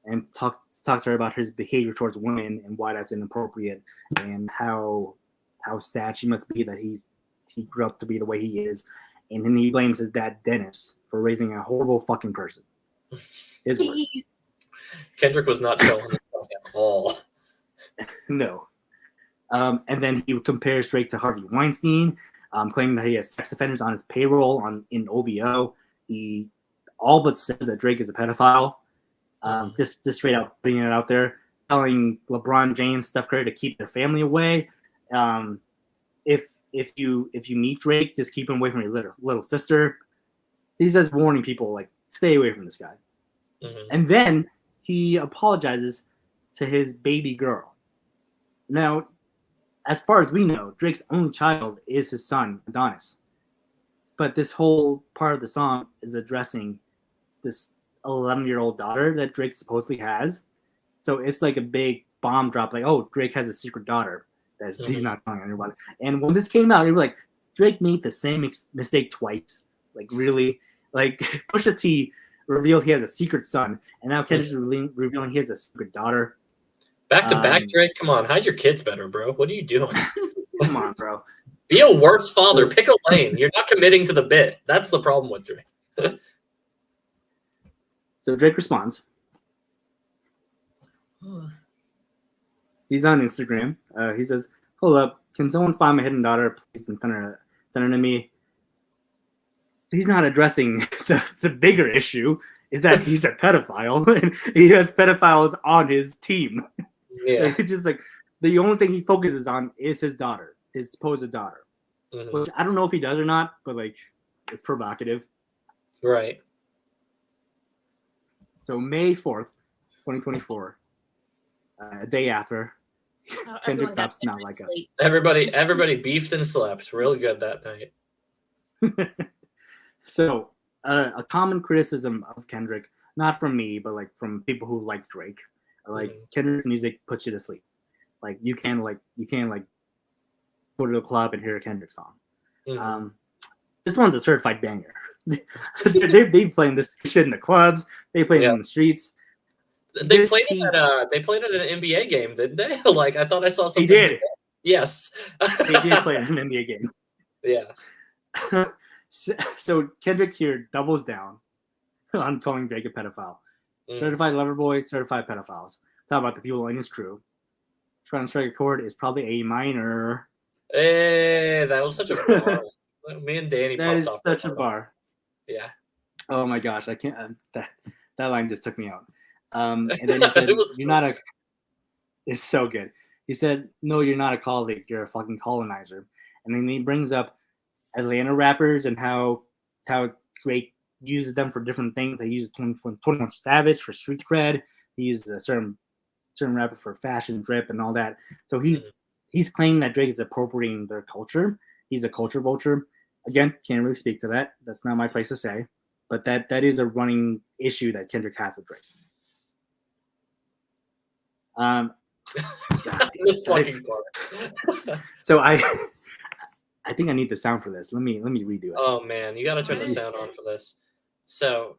and talks to her about his behavior towards women and why that's inappropriate, and how sad she must be that he grew up to be the way he is. And then he blames his dad Dennis for raising a horrible fucking person. His words. Kendrick was not showing this at all. No. And then he compares Drake to Harvey Weinstein, claiming that he has sex offenders on his payroll in OVO. He all but says that Drake is a pedophile. Just straight out putting it out there, telling LeBron James, Steph Curry to keep their family away. If you meet Drake, just keep him away from your little sister. He's just warning people, stay away from this guy. And then he apologizes to his baby girl. Now, as far as we know, Drake's only child is his son, Adonis. But this whole part of the song is addressing this 11-year-old daughter that Drake supposedly has. So it's like a big bomb drop, Drake has a secret daughter that he's not telling anybody. And when this came out, they were like, Drake made the same mistake twice. Really? Pusha T revealed he has a secret son, and now Kendrick's revealing he has a secret daughter. Back to back, Drake. Come on, hide your kids better, bro. What are you doing? Come on, bro. Be a worse father. Pick a lane. You're not committing to the bit. That's the problem with Drake. So Drake responds. He's on Instagram. He says, "Hold up, can someone find my hidden daughter, please, and send her to me?" He's not addressing the bigger issue, is that he's a pedophile and he has pedophiles on his team. Yeah. It's just the only thing he focuses on is his daughter, his supposed daughter. Which I don't know if he does or not, but it's provocative. Right. So May 4th, 2024, a day after, Kendrick drops Not Like Us. Everybody beefed and slept real good that night. So a common criticism of Kendrick, not from me, but from people who like Drake, Kendrick's music puts you to sleep. You can't go to a club and hear a Kendrick song. This one's a certified banger. they playing this shit in the clubs. They play it in the streets. They played it at an NBA game, didn't they? I thought I saw something. They did. Yes. They did play it in an NBA game. Yeah. So Kendrick here doubles down on calling Drake a pedophile. Certified lover boy, certified pedophiles. Talk about the people in his crew. Trying to strike a chord is probably A minor. Hey, that was such a bar. Me and Danny. That is such a bar. Yeah. Oh my gosh, I can't. That line just took me out. And then he said, "You're not a." It's so good. He said, "No, you're not a colleague. You're a fucking colonizer." And then he brings up Atlanta rappers and how Drake uses them for different things. He uses 21 Savage for street cred. He uses a certain rapper for fashion, drip, and all that. So he's claiming that Drake is appropriating their culture. He's a culture vulture. Again, can't really speak to that. That's not my place to say. But that is a running issue that Kendrick has with Drake. This fucking part. So I think I need the sound for this. Let me redo it. Oh man, you gotta turn the sound on for this. So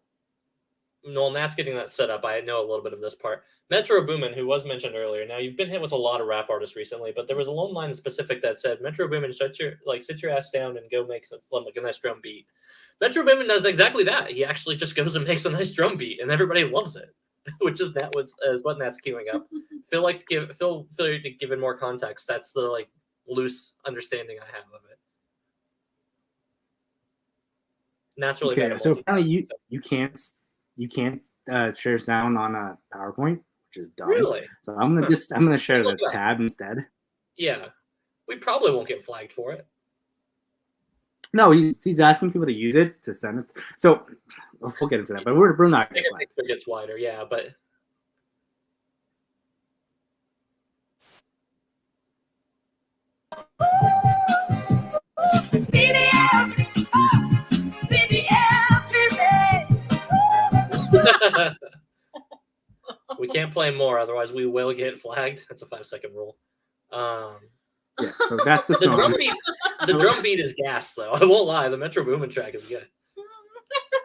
while Nat's getting that set up, I know a little bit of this part. Metro Boomin, who was mentioned earlier. Now you've been hit with a lot of rap artists recently, but there was a lone line specific that said, Metro Boomin, sit your ass down and go make a nice drum beat. Metro Boomin does exactly that. He actually just goes and makes a nice drum beat, and everybody loves it. Which is what Nat's queuing up. Feel to give it more context. That's the loose understanding I have of it. Naturally. Okay, so apparently you can't share sound on a PowerPoint, which is dumb. Really? So I'm gonna share the tab instead. Yeah, we probably won't get flagged for it. No, he's asking people to use it to send it. So we'll get into that, but we're not going to flag. It gets wider, yeah, but. We can't play more, otherwise we will get flagged. That's a 5-second rule. Yeah, so that's the song. The drum beat is gas, though. I won't lie. The Metro Boomin track is good.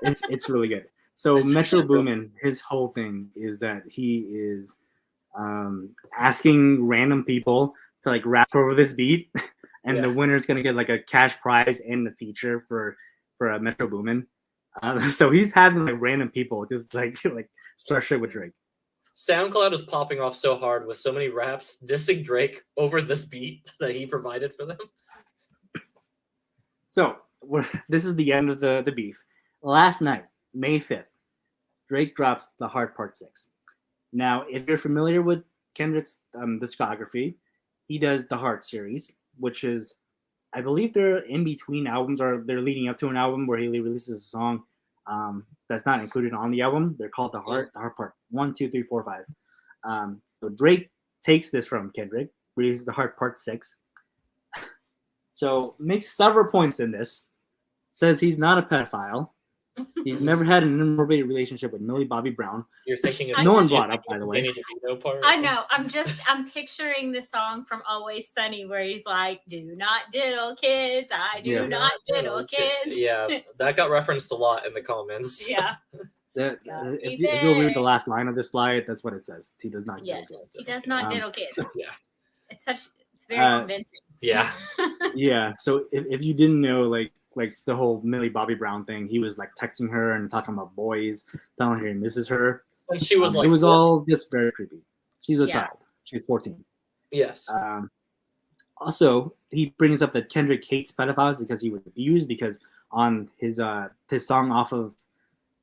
It's really good. So Metro Boomin, his whole thing is that he is asking random people to like rap over this beat, and the winner's gonna get like a cash prize and the feature for a Metro Boomin. So he's having like random people just like start shit with Drake. SoundCloud is popping off so hard with so many raps dissing Drake over this beat that he provided for them. So this is the end of the beef. Last night, May 5th, Drake drops The Heart Part 6. Now, if you're familiar with Kendrick's discography, he does the Heart series, which is, I believe they're in between albums, or they're leading up to an album where he releases a song that's not included on the album. They're called The Heart Part 1, 2, 3, 4, 5. So Drake takes this from Kendrick, releases The Heart Part 6. So makes several points in this. Says he's not a pedophile. He's never had an inappropriate relationship with Millie Bobby Brown. You're thinking of no one brought up, by the way. I know. I'm picturing the song from Always Sunny where he's like, "Do not diddle kids. I do not diddle kids." Yeah, that got referenced a lot in the comments. Yeah. If you read the last line of this slide, that's what it says. He does not. Yes, he does not diddle kids. Yeah, it's very convincing. Yeah. Yeah. So if you didn't know, like the whole Millie Bobby Brown thing, he was like texting her and talking about boys, telling her he misses her. And she was like, it was 14. all just very creepy. She's a child. She's 14. Yes. Also, he brings up that Kendrick hates pedophiles because he was abused. Because on his song off of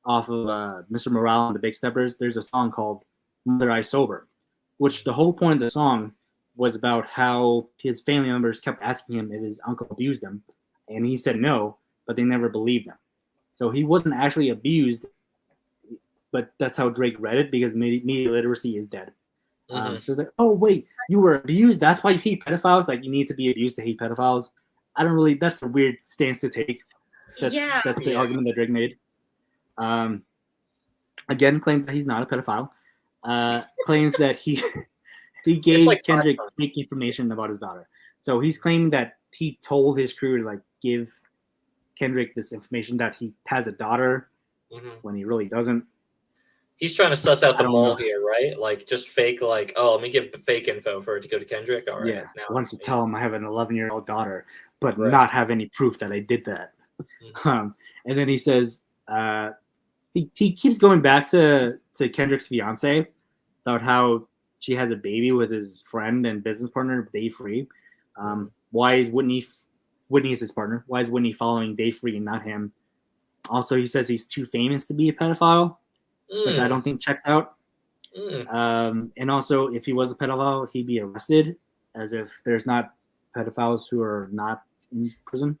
Mr. Morale and the Big Steppers, there's a song called "Mother I Sober," which the whole point of the song was about how his family members kept asking him if his uncle abused him. And he said no, but they never believed him. So he wasn't actually abused, but that's how Drake read it because media literacy is dead. So it's like, oh, wait, you were abused? That's why you hate pedophiles? Like, you need to be abused to hate pedophiles? That's a weird stance to take. That's the argument that Drake made. Again, claims that he's not a pedophile. Claims that he gave Kendrick fake information about his daughter. So he's claiming that he told his crew to like give Kendrick this information that he has a daughter when he really doesn't. He's trying to suss out the mole here, right? Like just fake, like, oh, let me give fake info for it to go to Kendrick. All right. Yeah. I wanted to tell him I have an 11-year-old daughter, but not have any proof that I did that. And then he says he keeps going back to Kendrick's fiance about how she has a baby with his friend and business partner Dave Free. Why is Whitney is his partner? Why is Whitney following Dave Free and not him? Also, he says he's too famous to be a pedophile, which I don't think checks out. And also, if he was a pedophile, he'd be arrested, as if there's not pedophiles who are not in prison.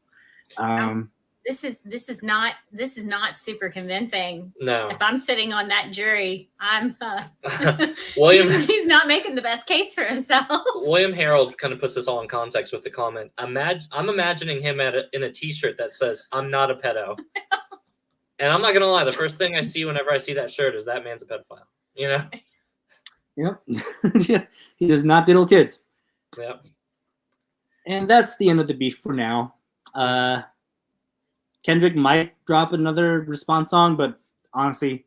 This is not super convincing. No. If I'm sitting on that jury, I'm William. he's not making the best case for himself. William Harold kind of puts this all in context with the comment. I'm imagining him in a T-shirt that says "I'm not a pedo," and I'm not gonna lie. The first thing I see whenever I see that shirt is that man's a pedophile. You know. Yep. Yeah. He does not diddle kids. Yep. And that's the end of the beef for now. Kendrick might drop another response song, but honestly,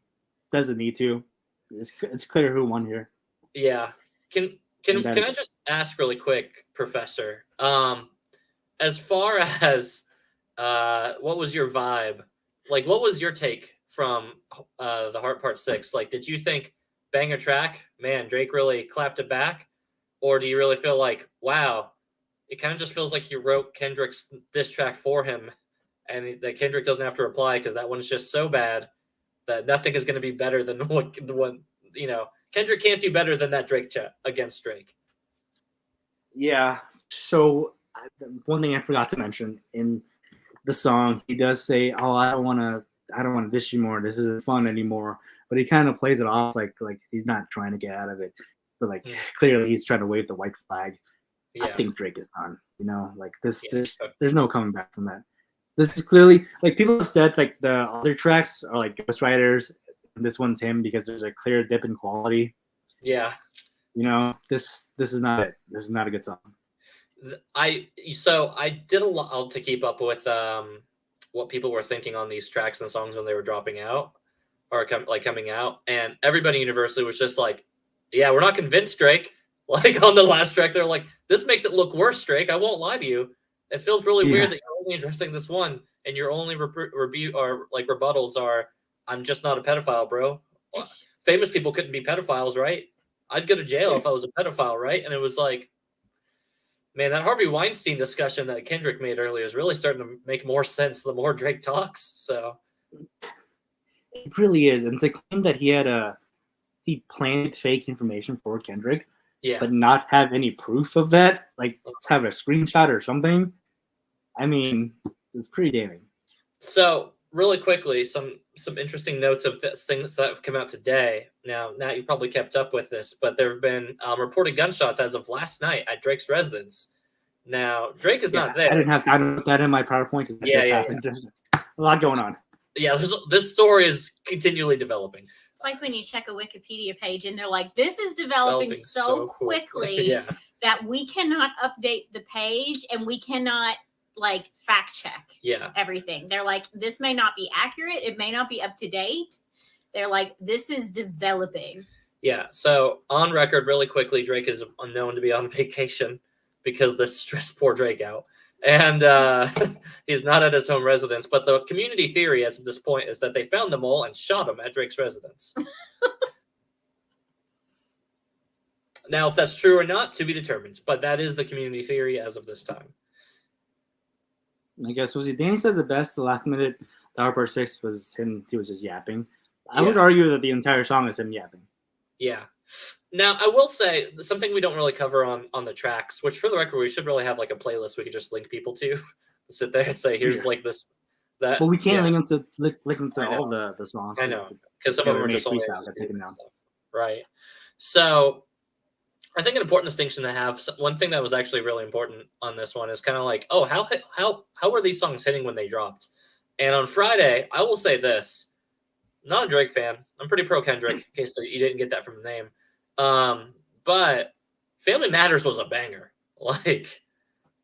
doesn't need to. It's clear who won here. Yeah. Can I just ask really quick, Professor? As far as what was your vibe? Like, what was your take from the Heart Part 6? Like, did you think banger track? Man, Drake really clapped it back? Or do you really feel like, wow, it kind of just feels like he wrote Kendrick's diss track for him, and that Kendrick doesn't have to reply because that one's just so bad that nothing is going to be better than the one, Kendrick can't do better than that Drake chat against Drake. Yeah. So one thing I forgot to mention in the song, he does say, "Oh, I don't want to dish you more. This isn't fun anymore." But he kind of plays it off like he's not trying to get out of it, but clearly he's trying to wave the white flag. Yeah. I think Drake is done. There's no coming back from that. This is clearly, like, people have said, like, the other tracks are like ghostwriters. this one's him because there's a clear dip in quality. Yeah. This is not it. This is not a good song. I did a lot to keep up with what people were thinking on these tracks and songs when they were dropping out or coming out, and everybody universally was just like, yeah, we're not convinced, Drake. Like on the last track, they're like, this makes it look worse, Drake. I won't lie to you. It feels really weird that you're only addressing this one, and your only rebuttals are, I'm just not a pedophile, bro. Famous people couldn't be pedophiles, right? I'd go to jail if I was a pedophile, right? And it was like, man, that Harvey Weinstein discussion that Kendrick made earlier is really starting to make more sense the more Drake talks. So it really is. And to claim that he planted fake information for Kendrick, but not have any proof of that, like let's have a screenshot or something. I mean, it's pretty damning. So really quickly, some interesting notes of things that have come out today. Now you've probably kept up with this, but there have been reported gunshots as of last night at Drake's residence. Now Drake is not there. I didn't have time to put that in my PowerPoint because that just happened. There's a lot going on. Yeah, this story is continually developing. It's like when you check a Wikipedia page and they're like, this is developing so quickly that we cannot update the page and we cannot like fact check everything. They're like, this may not be accurate. It may not be up to date. They're like, this is developing. Yeah. So on record, really quickly, Drake is unknown to be on vacation because this stressed poor Drake out. And he's not at his home residence. But the community theory as of this point is that they found them all and shot him at Drake's residence. Now, if that's true or not, to be determined. But that is the community theory as of this time. I guess Danny says it best. The last minute, the Harper 6 was him. He was just yapping. I would argue that the entire song is him yapping. Yeah. Now, I will say something we don't really cover on the tracks, which for the record, we should really have like a playlist we could just link people to. Sit there and say, here's like this, that. Well, we can't link into all the songs. I know. Because some of them are just only taken down. Right. So I think an important distinction to have, one thing that was actually really important on this one is kind of like, oh, how were these songs hitting when they dropped? And on Friday, I will say this, not a Drake fan. I'm pretty pro Kendrick, in case you didn't get that from the name. But Family Matters was a banger. Like,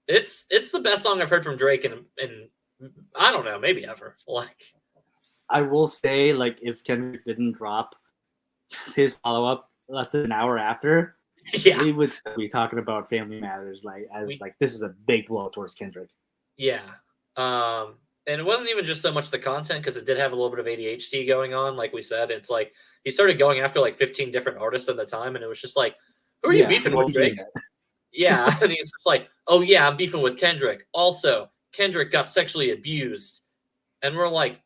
it's the best song I've heard from Drake in I don't know, maybe ever. Like, I will say, like, if Kendrick didn't drop his follow-up less than an hour after, we would still be talking about Family Matters like this is a big blow towards Kendrick. Yeah. And it wasn't even just so much the content, because it did have a little bit of ADHD going on. Like we said, it's like he started going after like 15 different artists at the time, and it was just like, who are you beefing with, Drake? Yeah. And he's just like, oh yeah, I'm beefing with Kendrick. Also, Kendrick got sexually abused. And we're like,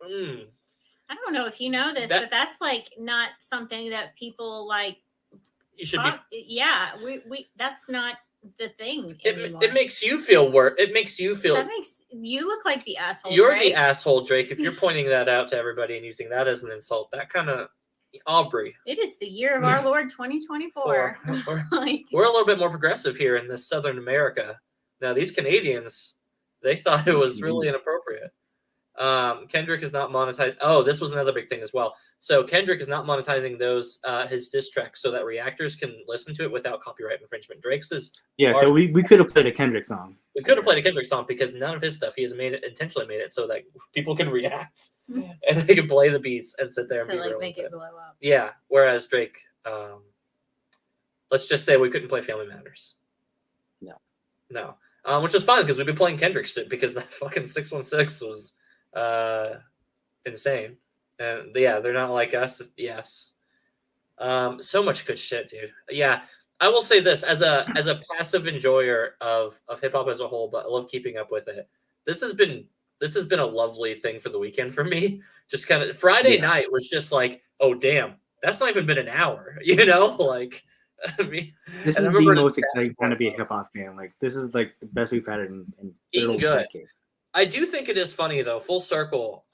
I don't know if you know this, but that's like not something that people like. You should be. Yeah, we that's not the thing anymore. It makes you feel worse. It makes you feel. That makes you look like the asshole. You're Drake. the asshole, Drake. If you're pointing that out to everybody and using that as an insult, that kind of Aubrey. It is the year of our Lord 2024. We're a little bit more progressive here in this Southern America. Now these Canadians, they thought it was really inappropriate. Kendrick is not monetized. Oh, this was another big thing as well. So Kendrick is not monetizing those his diss tracks so that reactors can listen to it without copyright infringement. Drake's is so we could have played a Kendrick song. We could have played a Kendrick song because none of his stuff he has intentionally made it so that people can react and they can play the beats and sit there and be like make it blow up. Yeah. Whereas Drake, let's just say we couldn't play Family Matters. No. Which is fine because we've been playing Kendrick shit because that fucking 616 was insane. And yeah, they're not like us. Yes. So much good shit, dude. Yeah. I will say this as a passive enjoyer of hip hop as a whole, but I love keeping up with it. This has been a lovely thing for the weekend for me. Just kind of Friday night was just like, oh damn, that's not even been an hour, like I mean, this is the most exciting time to be a hip hop fan. Like this is like the best we've had in eating good. Decades. I do think it is funny though, full circle.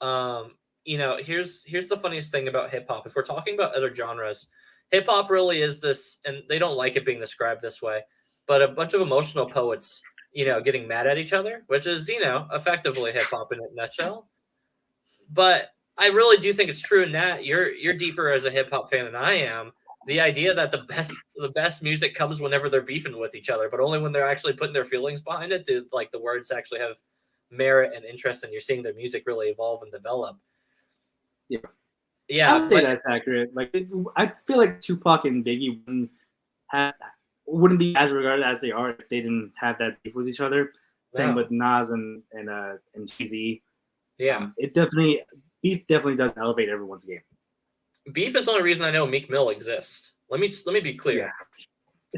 Here's the funniest thing about hip hop. If we're talking about other genres, hip hop really is this, and they don't like it being described this way, but a bunch of emotional poets, getting mad at each other, which is, effectively hip hop in a nutshell. But I really do think it's true. Nat, you're deeper as a hip hop fan than I am. The idea that the best music comes whenever they're beefing with each other, but only when they're actually putting their feelings behind it. Do like the words actually have merit and interest, and you're seeing their music really evolve and develop. Yeah, yeah, I would say that's accurate. Like, I feel like Tupac and Biggie wouldn't be as regarded as they are if they didn't have that beef with each other. Same with Nas and Jay-Z. Yeah, beef definitely does elevate everyone's game. Beef is the only reason I know Meek Mill exists. Let me be clear.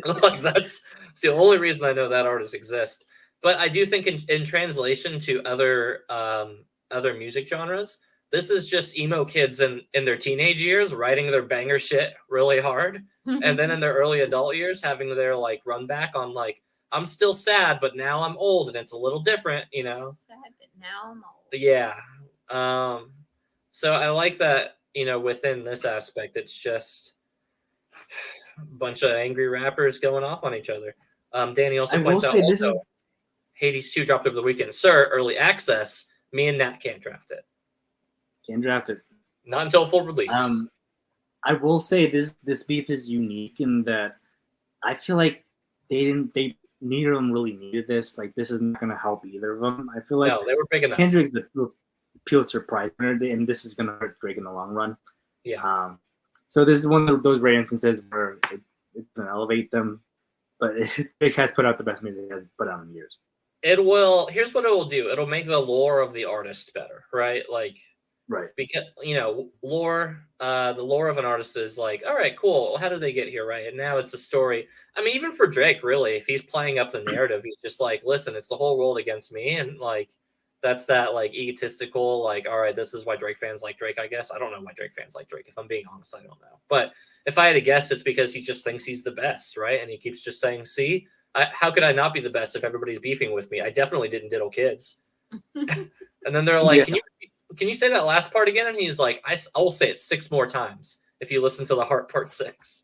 Yeah. Like that's the only reason I know that artist exists. But I do think in translation to other music genres, this is just emo kids in their teenage years writing their banger shit really hard, and then in their early adult years having their like run back on like, I'm still sad, but now I'm old and it's a little different, you know. Still sad, but now I'm old. Yeah. So I like that, you know, within this aspect, it's just a bunch of angry rappers going off on each other. Danny also points out Hades 2 dropped over the weekend. Sir, early access. Me and Nat can't draft it. Can't draft it. Not until full release. I will say this beef is unique in that I feel like neither of them really needed this. Like, this is not going to help either of them. I feel like no, they were big enough. Kendrick's the Pulitzer Prize winner, and this is going to hurt Drake in the long run. Yeah. So this is one of those rare instances where it doesn't elevate them, but Drake has put out the best music it has put out in years. It will. Here's what it will do. It'll make the lore of the artist better, right? Like, right. Because, you know, the lore of an artist is like, all right, cool. Well, how did they get here, right? And now it's a story. I mean, even for Drake, really, if he's playing up the narrative, he's just like, listen, it's the whole world against me, and like, that's that like egotistical, like, all right, this is why Drake fans like Drake, I guess. I don't know why Drake fans like Drake. If I'm being honest, I don't know. But if I had to guess, it's because he just thinks he's the best, right? And he keeps just saying, see, how could I not be the best if everybody's beefing with me? I definitely didn't diddle kids. And then they're like, can you say that last part again? And he's like, I will say it 6 more times if you listen to the Heart Part 6.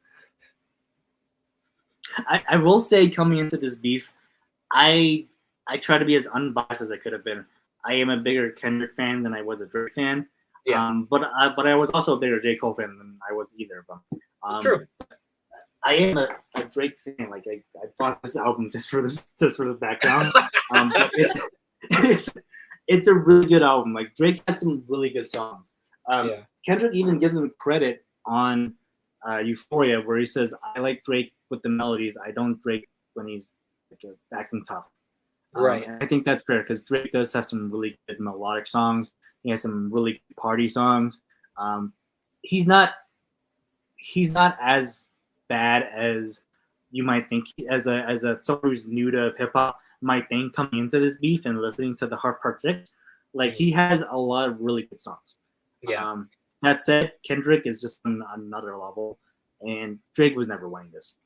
I will say, coming into this beef, I try to be as unbiased as I could have been. I am a bigger Kendrick fan than I was a Drake fan. Yeah. But I was also a bigger J. Cole fan than I was either of them. It's true. I am a Drake fan. Like, I bought this album just for the background. But it's a really good album. Like, Drake has some really good songs. Kendrick even gives him credit on Euphoria, where he says, I like Drake with the melodies. I don't Drake when he's like acting tough. Right. And I think that's fair because Drake does have some really good melodic songs. He has some really good party songs. He's not as bad as you might think, as a someone who's new to hip hop might think coming into this beef and listening to the Heart Part 6. Like, he has a lot of really good songs. Yeah. That said, Kendrick is just on another level, and Drake was never winning this.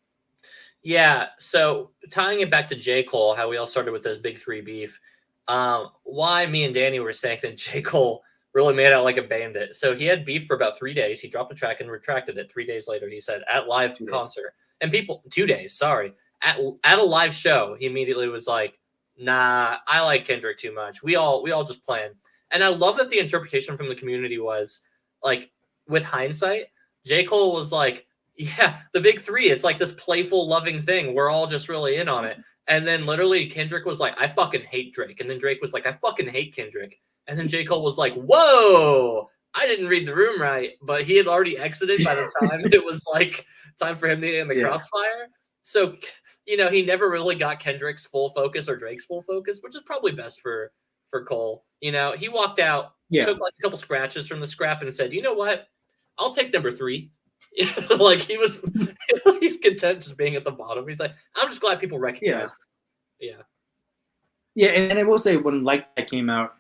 Yeah, so tying it back to J. Cole, how we all started with this big 3 beef, why me and Danny were saying that J. Cole really made out like a bandit. So he had beef for about 3 days. He dropped a track and retracted it 3 days later, he said, at live concert. And 2 days, sorry. At a live show, he immediately was like, nah, I like Kendrick too much. We all just playing. And I love that the interpretation from the community was, like, with hindsight, J. Cole was like, yeah, the big 3. It's like this playful, loving thing. We're all just really in on it. And then literally Kendrick was like, I fucking hate Drake. And then Drake was like, I fucking hate Kendrick. And then J. Cole was like, whoa, I didn't read the room right. But he had already exited by the time it was like time for him to get in the crossfire. So, you know, he never really got Kendrick's full focus or Drake's full focus, which is probably best for Cole. You know, he walked out, took like a couple scratches from the scrap and said, you know what? I'll take number 3. Like, he's content just being at the bottom. He's like, I'm just glad people recognize me. Yeah, and I will say, when Like That came out,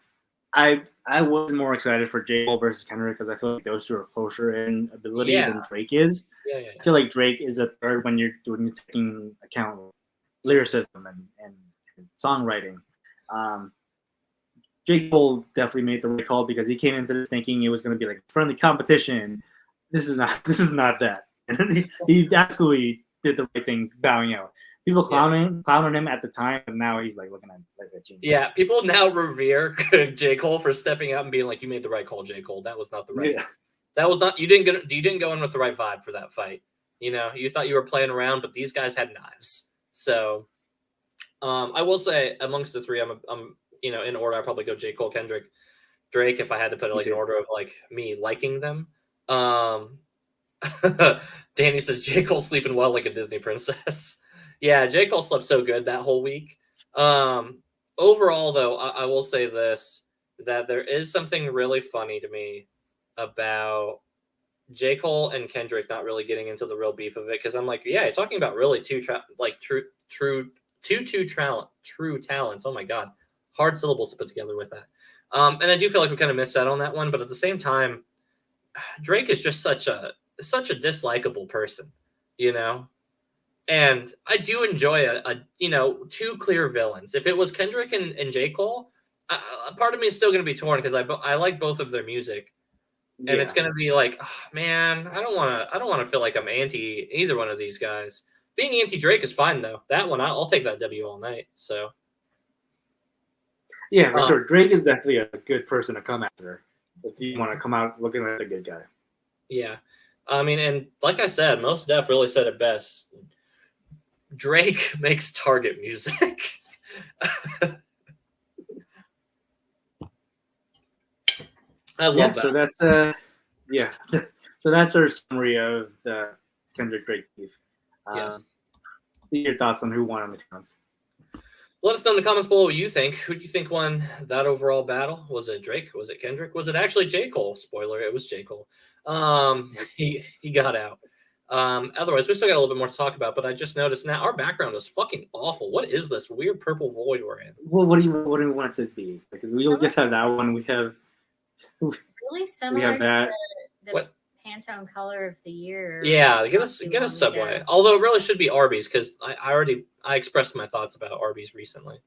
I was more excited for J. Cole versus Kendrick because I feel like those 2 are closer in ability than Drake is. I feel like Drake is a third when you're taking account lyricism and songwriting. J. Cole definitely made the right call because he came into this thinking it was going to be like friendly competition. This is not that. And he absolutely did the right thing, bowing out. People clowning him at the time, and now he's like looking at like a genius. Yeah, people now revere J. Cole for stepping out and being like, "You made the right call, J. Cole. That was not the right. Yeah. That was not. You didn't go in with the right vibe for that fight. You know, you thought you were playing around, but these guys had knives. So, I will say amongst the three, I'm in order. I probably go J. Cole, Kendrick, Drake. If I had to put it like in order of like me liking them. Danny says J. Cole sleeping well like a Disney princess. Yeah, J. Cole slept so good that whole week. Overall, though, I will say this, that there is something really funny to me about J. Cole and Kendrick not really getting into the real beef of it. Because I'm like, yeah, you're talking about really true talents. Oh, my God. Hard syllables to put together with that. And I do feel like we kind of missed out on that one. But at the same time, Drake is just such a dislikable person, you know? And I do enjoy two clear villains. If it was Kendrick and J. Cole, part of me is still going to be torn because I like both of their music, and it's going to be like, oh, man, I don't want to feel like I'm anti either one of these guys. Being anti Drake is fine though. That one I'll take that W all night. So yeah, for sure. Drake is definitely a good person to come after if you want to come out looking like a good guy. Yeah, I mean, and like I said, Mos Def really said it best. Drake makes Target music. I love that. So that's so that's our summary of the Kendrick Drake beef. Yes. Your thoughts on who won on the comments? Let us know in the comments below what you think. Who do you think won that overall battle? Was it Drake? Was it Kendrick? Was it actually J. Cole? Spoiler, it was J. Cole. He got out. Otherwise, we still got a little bit more to talk about, but I just noticed now our background is fucking awful. What is this weird purple void we're in? Well, what do you want it to be? Because we just have that one. We have really similar to the Pantone color of the year. Yeah, get us Subway. Although it really should be Arby's because I expressed my thoughts about Arby's recently.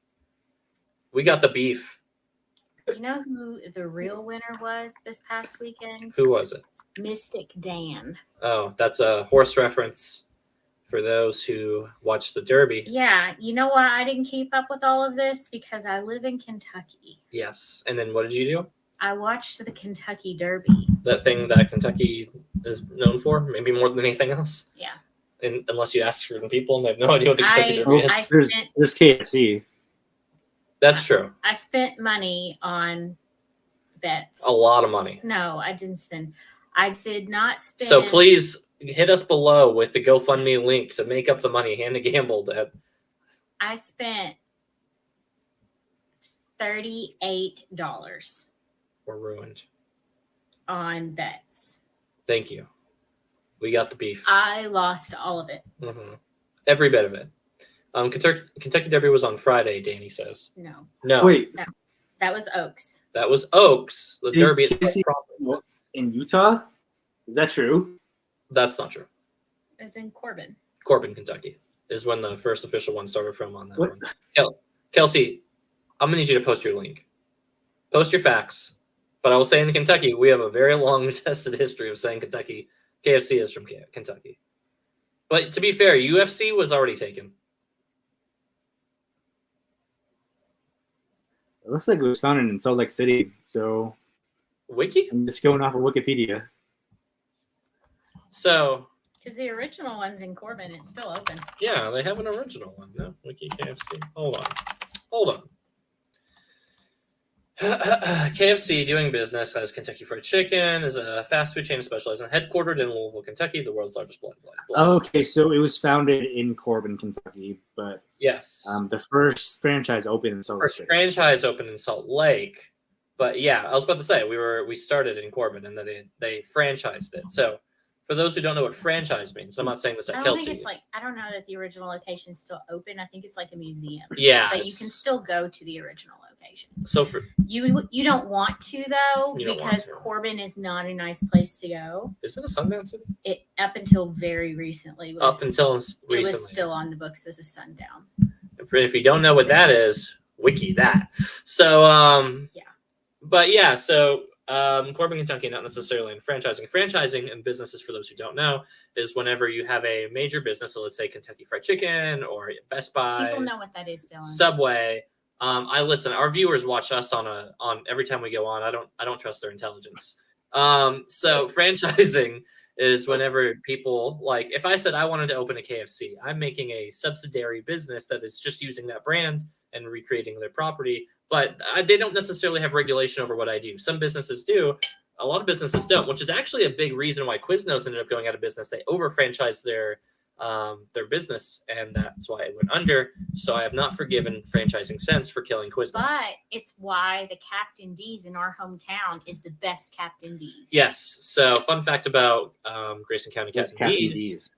We got the beef. You know who the real winner was this past weekend? Who was it? Mystic Dan. Oh, that's a horse reference for those who watch the Derby. Yeah. You know why I didn't keep up with all of this? Because I live in Kentucky. Yes. And then what did you do? I watched the Kentucky Derby. That thing that Kentucky is known for, maybe more than anything else. Yeah. Unless you ask certain people and they have no idea what the Kentucky Derby is. There's KFC. That's true. I spent money on bets. A lot of money. No, I didn't spend. I did not spend. So please hit us below with the GoFundMe link to make up the money. Hannah gambled at. I spent $38. We're ruined. On bets. Thank you. We got the beef. I lost all of it. Mm-hmm. Every bit of it. Kentucky Derby was on Friday, Danny says. No. Wait. No. That was Oaks. That was Oaks. The Derby itself. In Utah? Is that true? That's not true. It's in Corbin. Corbin, Kentucky is when the first official one started from on that one. Kelsey, I'm going to need you to post your link. Post your facts. But I will say in Kentucky, we have a very long tested history of saying KFC is from Kentucky. But to be fair, UFC was already taken. It looks like it was founded in Salt Lake City. So, Wiki? I'm just going off of Wikipedia. So, because the original one's in Corbin, it's still open. Yeah, they have an original one. No, Wiki KFC. Hold on. KFC doing business as Kentucky Fried Chicken is a fast food chain specializing headquartered in Louisville, Kentucky, the world's largest blood. Okay, so it was founded in Corbin, Kentucky, but yes, the first franchise opened in Salt Lake. But yeah, I was about to say we started in Corbin and then they franchised it. So for those who don't know what franchise means, I'm not saying this at Kelsey. I don't know that the original location is still open. I think it's like a museum. Yeah, but you can still go to the original location. So for you don't want to though, because Corbin is not a nice place to go. Is it a sundown city? It up until very recently was. It was still on the books as a sundown. If you don't know what that is, wiki that. So yeah. But yeah, so Corbin, Kentucky, not necessarily in franchising. Franchising in businesses, for those who don't know, is whenever you have a major business. So let's say Kentucky Fried Chicken or Best Buy. People know what that is, Dylan. Subway. I listen. Our viewers watch us on every time we go on. I don't trust their intelligence. So franchising is whenever people, like, if I said I wanted to open a KFC, I'm making a subsidiary business that is just using that brand and recreating their property, but they don't necessarily have regulation over what I do. Some businesses do. A lot of businesses don't, which is actually a big reason why Quiznos ended up going out of business. They over-franchised their business, and that's why it went under. So I have not forgiven Franchising Sense for killing Quiznos. But it's why the Captain D's in our hometown is the best Captain D's. Yes. So fun fact about Grayson County Captain D's.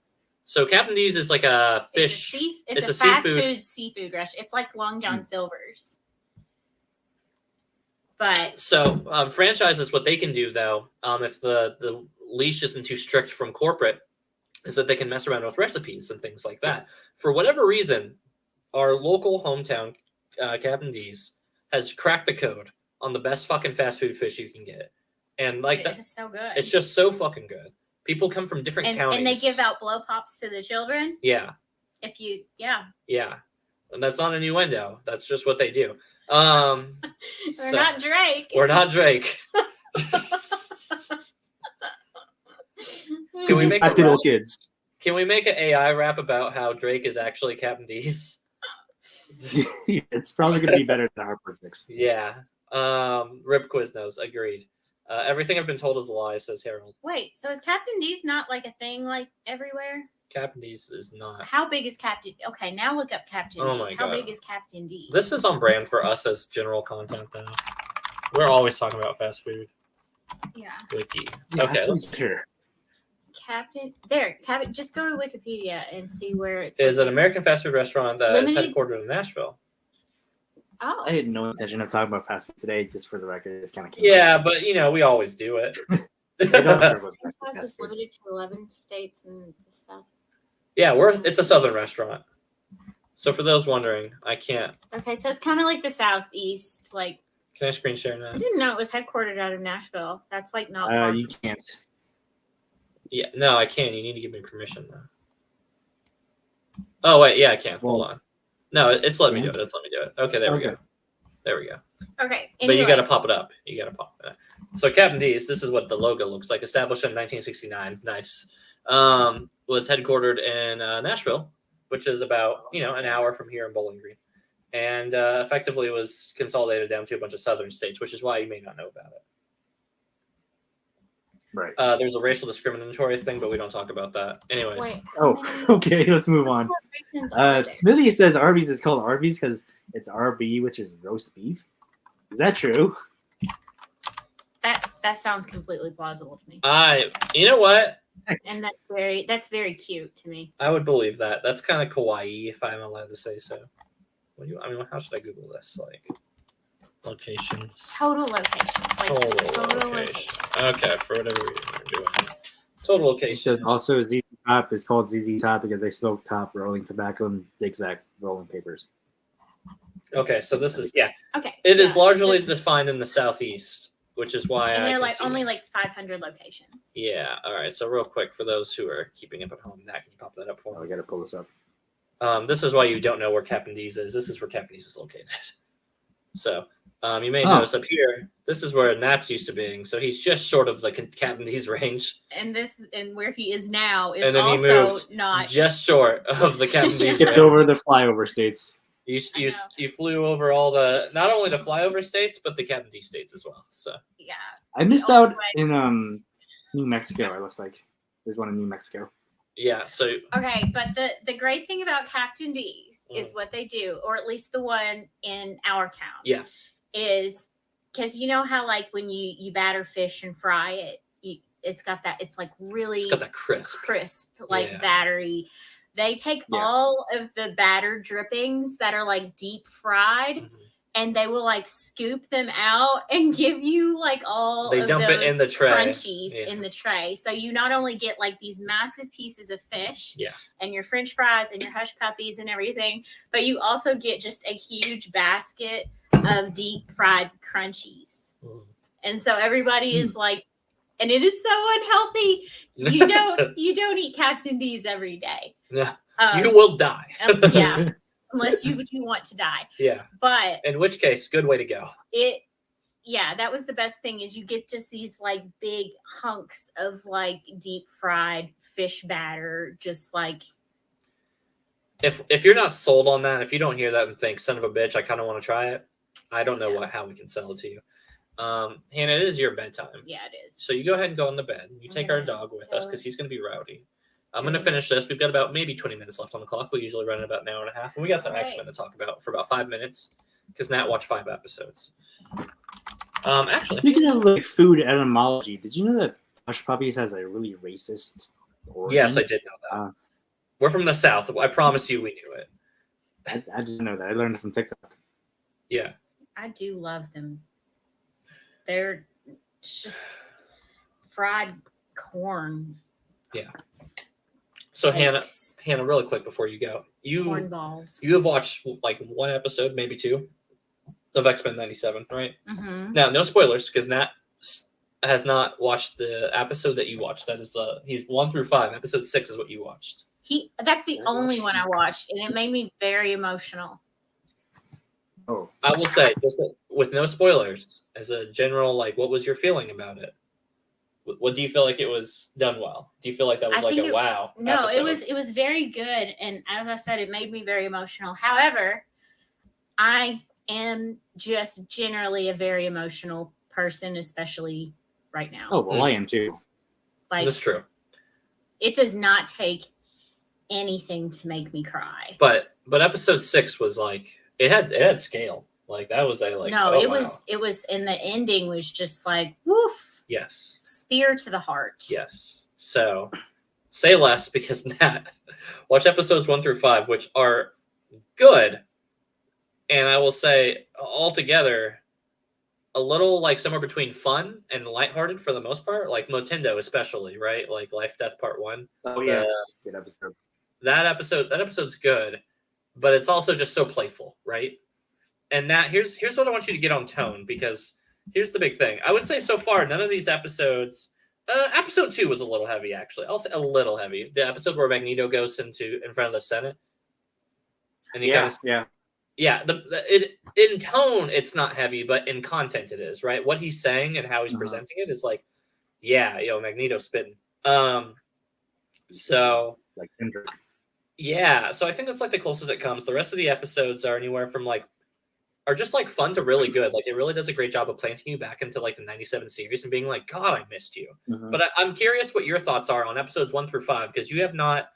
So Captain D's is like a fish. It's a fast food seafood restaurant. It's like Long John Silver's. But so franchises, what they can do though, if the leash isn't too strict from corporate, is that they can mess around with recipes and things like that. For whatever reason, our local hometown Captain D's has cracked the code on the best fucking fast food fish you can get, and like it's just so good. It's just so fucking good. People come from different counties, and they give out blow pops to the children. Yeah. Yeah. And that's not an innuendo. That's just what they do. We're not Drake. We're not Drake. Can we make kids? Can we make an AI rap about how Drake is actually Captain D's? It's probably gonna be better than Harper 6. Yeah. Rip Quiznos, agreed. Everything I've been told is a lie, says Harold. Wait, so is Captain D's not like a thing like everywhere? Captain D's is not. How big is Captain? Okay, now look up Captain D. My How God. big is Captain D? This is on brand for us as general content, though. We're always talking about fast food. Yeah. Wiki. Yeah, Okay, let's hear. Just go to Wikipedia and see where it's. Is an American fast food restaurant that is headquartered in Nashville. Oh. I had no intention of talking about fast food today, just for the record. It's kind of but we always do it. It's limited to 11 states in the South. Yeah, it's a southern restaurant. So for those wondering, I can't. Okay, so it's kind of like the Southeast, like. Can I screen share now? I didn't know it was headquartered out of Nashville. That's like not. Far. You can't. Yeah, no, I can. You need to give me permission though. Oh wait, yeah, I can. Hold on. No, it's letting me do it. It's letting me do it. Okay, there we go. There we go. Okay. Anyway. But you got to pop it up. So Captain D's, this is what the logo looks like. Established in 1969. Nice. Was headquartered in Nashville, which is about an hour from here in Bowling Green, and effectively was consolidated down to a bunch of southern states, which is why you may not know about it. Right. There's a racial discriminatory thing, but we don't talk about that. Anyways. Wait, okay. Let's move on. Smithy says Arby's is called Arby's because it's RB, which is roast beef. Is that true? That sounds completely plausible to me. You know what? And that's very cute to me. I would believe that. That's kind of kawaii, if I'm allowed to say so. How should I Google this? Like locations. Total locations. Like total locations. Okay, for whatever reason we're doing. Total location. It says also ZZ Top is called ZZ Top because they smoke top rolling tobacco and zigzag rolling papers. Okay, so this is Okay. It is largely defined in the Southeast, which is why and they're only 500 locations. Yeah. All right. So real quick for those who are keeping up at home, can you pop that up for me? I gotta pull this up. This is why you don't know where Captain D's is. This is where Captain D's is located. So you may notice up here, this is where Naps used to be. So he's just short of the Captain D's range. And where he is now is and then also he moved not just short of the Captain D's. Skipped over the flyover states. You flew over all not only the flyover states, but the Captain D states as well. So yeah, I missed out in New Mexico. It looks like there's one in New Mexico. Yeah. So okay, but the great thing about Captain D's is what they do, or at least the one in our town. Yes. Is because you know how like when you batter fish and fry it, it's got that. It's like really. It's got that crisp battery. They take all of the batter drippings that are like deep fried, and they will like scoop them out and give you like all they of dump those it in the tray. Crunchies in the tray. So you not only get like these massive pieces of fish and your French fries and your hush puppies and everything, but you also get just a huge basket of deep fried crunchies. And so everybody is like, and it is so unhealthy. You don't eat Captain D's every day. You will die. Yeah. Unless you want to die. Yeah. But in which case, good way to go. Yeah, that was the best thing is you get just these like big hunks of like deep fried fish batter, just like. If you're not sold on that, if you don't hear that and think, son of a bitch, I kind of want to try it. I don't know how we can sell it to you. Hannah, it is your bedtime. Yeah, it is. So you go ahead and go on the bed. You take our dog with us because he's going to be rowdy. I'm going to finish this. We've got about maybe 20 minutes left on the clock. We usually run about an hour and a half. And we got some X-Men to talk about for about 5 minutes because Nat watched 5 episodes. Actually, speaking of like food etymology, did you know that Hush Puppies has a really racist origin? Yes, I did know that. We're from the South. I promise you we knew it. I didn't know that. I learned it from TikTok. Yeah. I do love them. They're just fried corn. Yeah. So Hannah, really quick before you go, corn balls. You have watched like 1 episode, maybe 2, of X-Men 97, right? Mm-hmm. Now, no spoilers because Nat has not watched the episode that you watched. That is he's 1 through 5. Episode 6 is what you watched. That's the only one I watched, and it made me very emotional. Oh, I will say, just with no spoilers, as a general, like, what was your feeling about it? What do you feel like it was done well? Do you feel like that was wow? No, episode? it was very good, and as I said, it made me very emotional. However, I am just generally a very emotional person, especially right now. Oh, well, I am too. Like, that's true. It does not take anything to make me cry. But episode 6 was like it had scale. Like that was it was, and the ending was just like woof. Yes. Spear to the heart. Yes. So say less because Nat watch episodes 1 through 5, which are good. And I will say altogether a little like somewhere between fun and lighthearted for the most part, like Motendo especially, right? Like Life Death Part 1. Oh yeah, good episode. That episode's good, but it's also just so playful, right? And Nat, here's what I want you to get on tone, because here's the big thing. I would say so far none of these episodes. Episode 2 was a little heavy, actually. I'll say a little heavy. The episode where Magneto goes in front of the Senate, and in tone it's not heavy, but in content it is, right? What he's saying and how he's presenting it is like, Magneto's spitting. So like Kendrick. Yeah, so I think that's like the closest it comes. The rest of the episodes are anywhere from are just like fun to really good. Like it really does a great job of planting you back into like the 97 series and being like, God, I missed you. Mm-hmm. But I'm curious what your thoughts are on episodes 1 through 5, because you have not.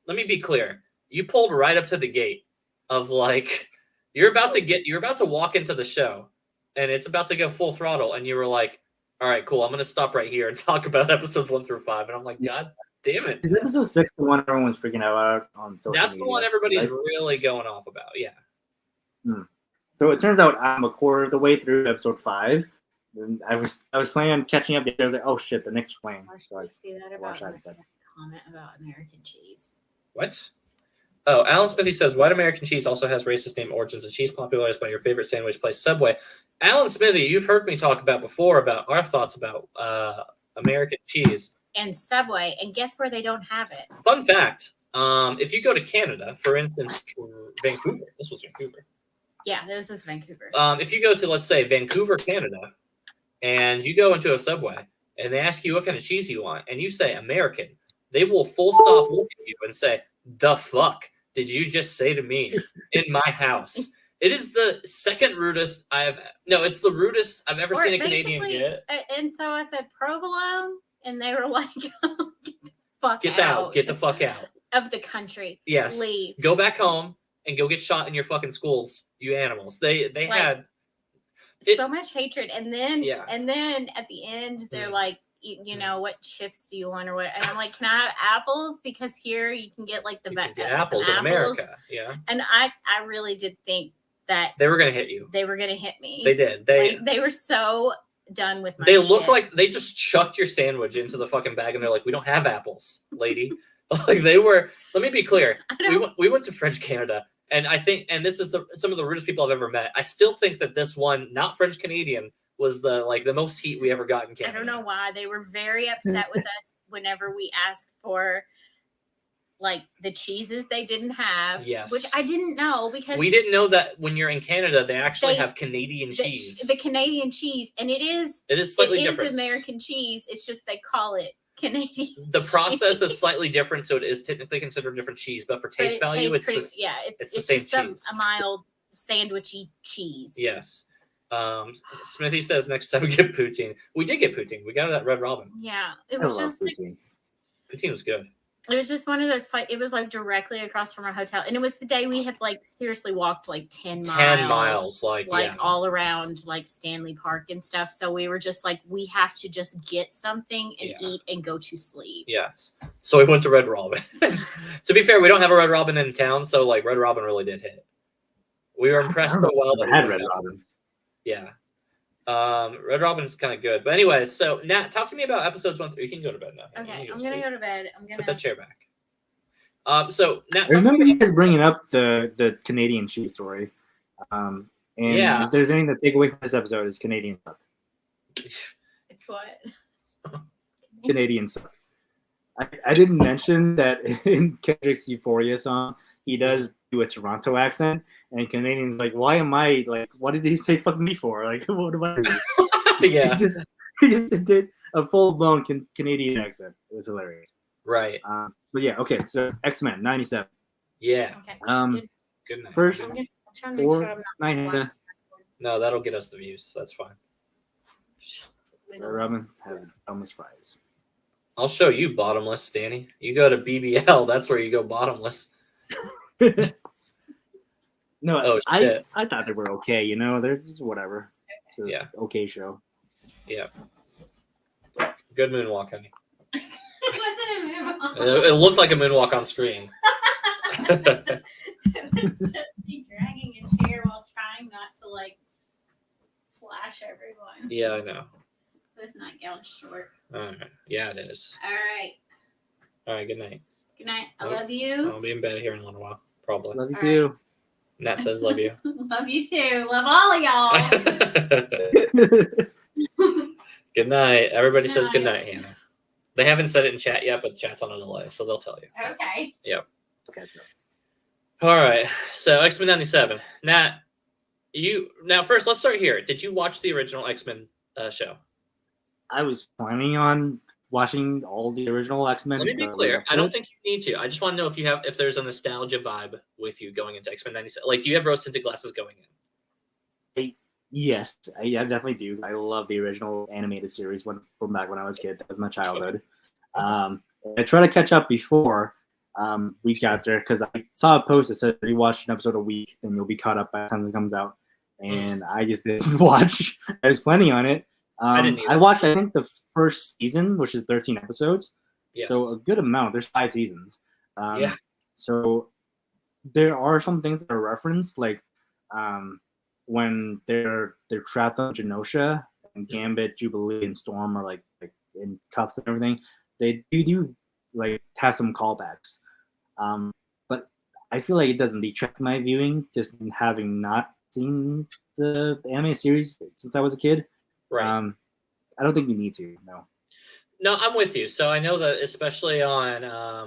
Let me be clear. You pulled right up to the gate of like you're about to walk into the show, and it's about to go full throttle, and you were like, all right, cool. I'm gonna stop right here and talk about episodes 1 through 5, and I'm like, God damn it! Is episode 6 the one everyone's freaking out on social media? That's the one everybody's really going off about. Yeah. So it turns out I'm a quarter of the way through episode 5. And I was planning on catching up. I was like, oh shit, the next plane. So I see that about comment about American cheese. What? Oh, Alan Smithy says, white American cheese also has racist name origins. The cheese popularized by your favorite sandwich place, Subway. Alan Smithy, you've heard me talk about before about our thoughts about American cheese. And Subway, and guess where they don't have it? Fun fact, if you go to Canada, for instance, Vancouver. This was Vancouver. Yeah, this was Vancouver. If you go to, let's say, Vancouver, Canada, and you go into a Subway, and they ask you what kind of cheese you want, and you say American, they will full stop look at you and say, the fuck did you just say to me in my house? It is the second rudest it's the rudest I've ever seen a Canadian get. And so I said provolone, and they were like, get out. Get the fuck out of the country. Yes. Leave. Go back home and go get shot in your fucking schools, you animals. They had so much hatred. And then at the end, they're like, you know, what chips do you want or what? And I'm like, can I have apples? Because here you can get like apples in America. Yeah. And I really did think that they were going to hit you. They were going to hit me. They did. They were so done with my They looked like they just chucked your sandwich into the fucking bag and they're like, we don't have apples, lady. Like they were, let me be clear. We went to French Canada, and I think, and this is some of the rudest people I've ever met. I still think that this one, not French Canadian, was the most heat we ever got in Canada. I don't know why. They were very upset with us whenever we asked for the cheeses they didn't have. Yes. Which I didn't know because we didn't know that when you're in Canada, they actually have Canadian cheese. The Canadian cheese. And it is slightly different. It is American cheese. It's just they call it Canadian The process is slightly different, so it is technically considered a different cheese, but for taste value, it's the same just cheese. A mild sandwichy cheese. Yes. Smithy says next time we get poutine. We did get poutine. We got it at Red Robin. Yeah. It was just poutine. Poutine was good. It was just one of those. It was directly across from our hotel, and it was the day we had seriously walked 10 miles. 10 miles, all around Stanley Park and stuff. So we were just we have to just get something and eat and go to sleep. Yes. So we went to Red Robin. To be fair, we don't have a Red Robin in town, so Red Robin really did hit. We were impressed so well that we had Red Robins. Yeah. Red Robin's kind of good. But anyways, so Nat, talk to me about episodes 1 through. You can go to bed now. Okay, I'm going to go to bed. Put that chair back. So Nat, I remember you guys bringing up the Canadian cheese story. And if there's anything to take away from this episode, is Canadian suck. It's what? Canadian suck. I didn't mention that in Kendrick's Euphoria song, he does do a Toronto accent, and Canadians why am I what did he say fuck me for? What do I do? Yeah. he just did a full blown Canadian accent. It was hilarious. Right. But yeah, okay. So X-Men *97. Yeah. Okay. Good night. First, I'm trying to make sure I'm not No, that'll get us the views. That's fine. Robbins has dumbest fries. I'll show you bottomless, Danny. You go to BBL. That's where you go bottomless. No, I thought they were okay. They're just whatever. It's a okay show. Yeah. Good moonwalk, honey. Was it a moonwalk? It looked like a moonwalk on screen. It was just me dragging a chair while trying not to flash everyone. Yeah, I know. This nightgown's short. All right. Yeah, it is. All right. Good night. Good night. I love you. I'll be in bed here in a little while, probably. Love you too. Nat says love you. Love you too. Love all of y'all. Good night. Everybody says good night, Hannah. They haven't said it in chat yet, but chat's on a delay, so they'll tell you. Okay. Yep. Okay. All right. So X-Men '97. Nat, first let's start here. Did you watch the original X-Men show? I was planning on watching all the original X-Men. Let me be clear. I don't think you need to. I just want to know if there's a nostalgia vibe with you going into X-Men '97. Do you have rose-tinted glasses going in? Yes, I definitely do. I love the original animated series from back when I was a kid. That was my childhood. I tried to catch up before we got there because I saw a post that said if you watch an episode a week, then you'll be caught up by the time it comes out. And I just didn't watch. I was planning on it. I watched, I think, the first season, which is 13 episodes. Yes. So a good amount. There's 5 seasons. Yeah. So there are some things that are referenced, when they're trapped on Genosha and Gambit, Jubilee, and Storm are like in cuffs and everything. They do have some callbacks. But I feel like it doesn't detract my viewing, just having not seen the anime series since I was a kid. Right. I don't think you need to. No, I'm with you. So I know that especially on, I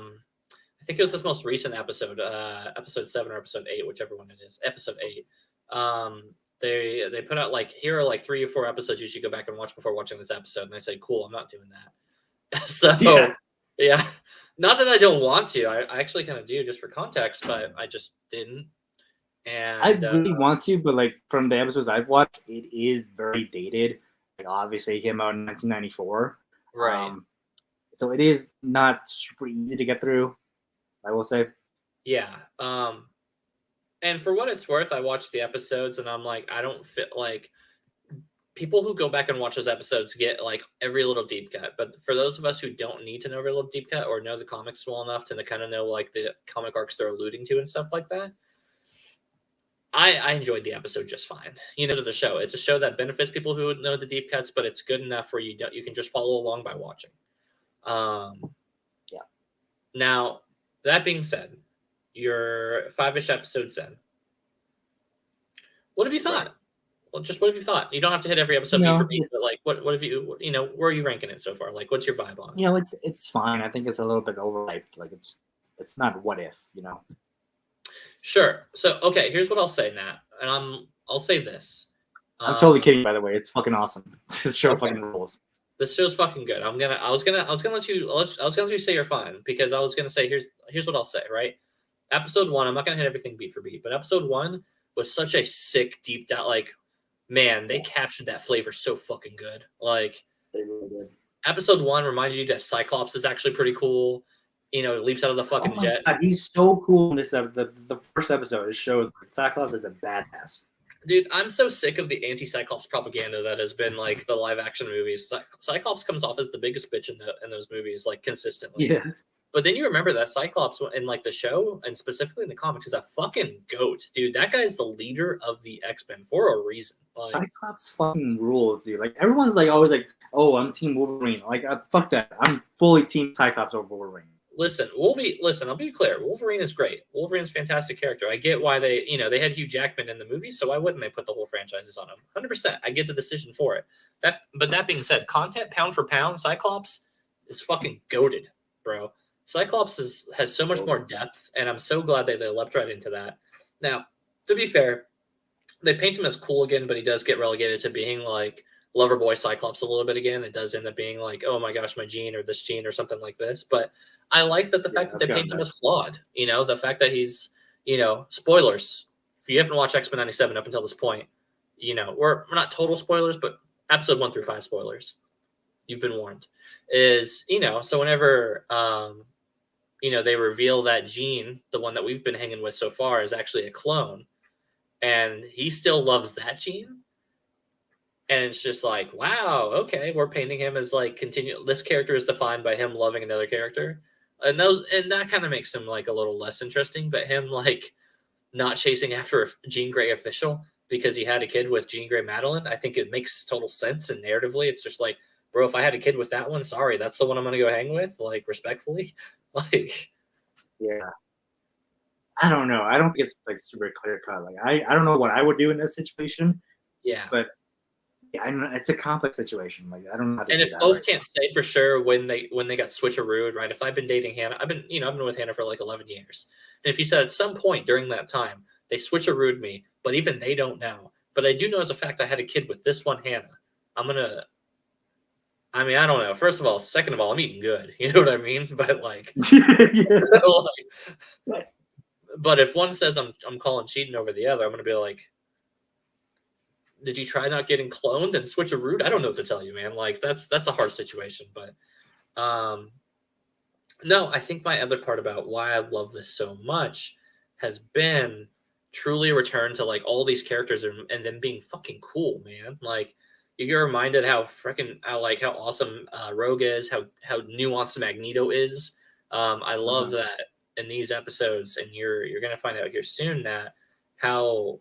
think it was this most recent episode, episode 7 or episode 8, whichever one it is, episode 8. They put out here are 3 or 4 episodes you should go back and watch before watching this episode. And I said, cool, I'm not doing that. So yeah, not that I don't want to. I actually kind of do just for context, but I just didn't. And I really want to, but from the episodes I've watched, it is very dated. Obviously, it came out in 1994. Right. So it is not super easy to get through, I will say. Yeah. And for what it's worth, I watched the episodes and I'm I don't fit people who go back and watch those episodes get every little deep cut. But for those of us who don't need to know every little deep cut or know the comics well enough to kind of know the comic arcs they're alluding to and stuff like that, I enjoyed the episode just fine. To the show. It's a show that benefits people who know the deep cuts, but it's good enough where you can just follow along by watching. Yeah. Now, that being said, you're 5-ish episodes in. What have you thought? Well, just what have you thought? You don't have to hit every episode B for B, but like, what have you, where are you ranking it so far? Like, what's your vibe on? It's fine. I think it's a little bit overhyped. Like, it's not what if, Sure. So, okay, here's what I'll say, Nat, and I'll say this. I'm totally kidding, by the way. It's fucking awesome. This show fucking rules. This show's fucking good. I was gonna let you say you're fine, because I was gonna say here's what I'll say, right? Episode 1, I'm not gonna hit everything beat for beat, but episode 1 was such a sick deep down, like, man, they captured that flavor so fucking good. Like, they really did. Episode 1 reminds you that Cyclops is actually pretty cool. Leaps out of the fucking jet. God, he's so cool in this. The first episode, it shows Cyclops is a badass. Dude, I'm so sick of the anti-Cyclops propaganda that has been like the live action movies. Cyclops comes off as the biggest bitch in those movies, like, consistently. Yeah. But then you remember that Cyclops in like the show and specifically in the comics is a fucking goat, dude. That guy is the leader of the X-Men for a reason. Like, Cyclops fucking rules, dude. Like, everyone's like always like, "Oh, I'm Team Wolverine." Like, fuck that. I'm fully Team Cyclops over Wolverine. Listen, I'll be clear. Wolverine is great. Wolverine's a fantastic character. I get why they had Hugh Jackman in the movie, so why wouldn't they put the whole franchises on him? 100%. I get the decision for it. But that being said, content pound for pound, Cyclops is fucking goated, bro. Cyclops has so much more depth, and I'm so glad they leapt right into that. Now, to be fair, they paint him as cool again, but he does get relegated to being like Loverboy Cyclops a little bit again. It does end up being like, oh my gosh, my gene or this gene or something like this. But I like that the fact that they paint him as flawed. The fact that he's, spoilers. If you haven't watched X-Men 97 up until this point, we're not total spoilers, but episode 1 through 5 spoilers. You've been warned. So whenever they reveal that Gene, the one that we've been hanging with so far, is actually a clone, and he still loves that Gene. And it's just like, wow, okay, we're painting him as like this character is defined by him loving another character. And that kind of makes him like a little less interesting, but him like not chasing after a Jean Grey official because he had a kid with Jean Grey Madeline, I think it makes total sense. And narratively, it's just like, bro, if I had a kid with that one, sorry, that's the one I'm gonna go hang with, like, respectfully. Like, yeah. I don't know. I don't think it's like super clear cut. Like, I don't know what I would do in that situation. Yeah. But I don't know. It's a complex situation. Like, I don't know how to and do if that both right can't say for sure when they got switcherooed, right? If I've been dating Hannah, I've been with Hannah for like 11 years. And if you said at some point during that time they switcherooed me, but even they don't know. But I do know as a fact I had a kid with this one Hannah. I don't know. First of all, second of all, I'm eating good. You know what I mean? But like, but if one says I'm calling cheating over the other, I'm gonna be like, did you try not getting cloned and switcherooed? I don't know what to tell you, man. Like, that's a hard situation. But no, I think my other part about why I love this so much has been truly a return to like all these characters and them being fucking cool, man. Like, you get reminded how awesome Rogue is, how nuanced Magneto is. I love that in these episodes, and you're gonna find out here soon that how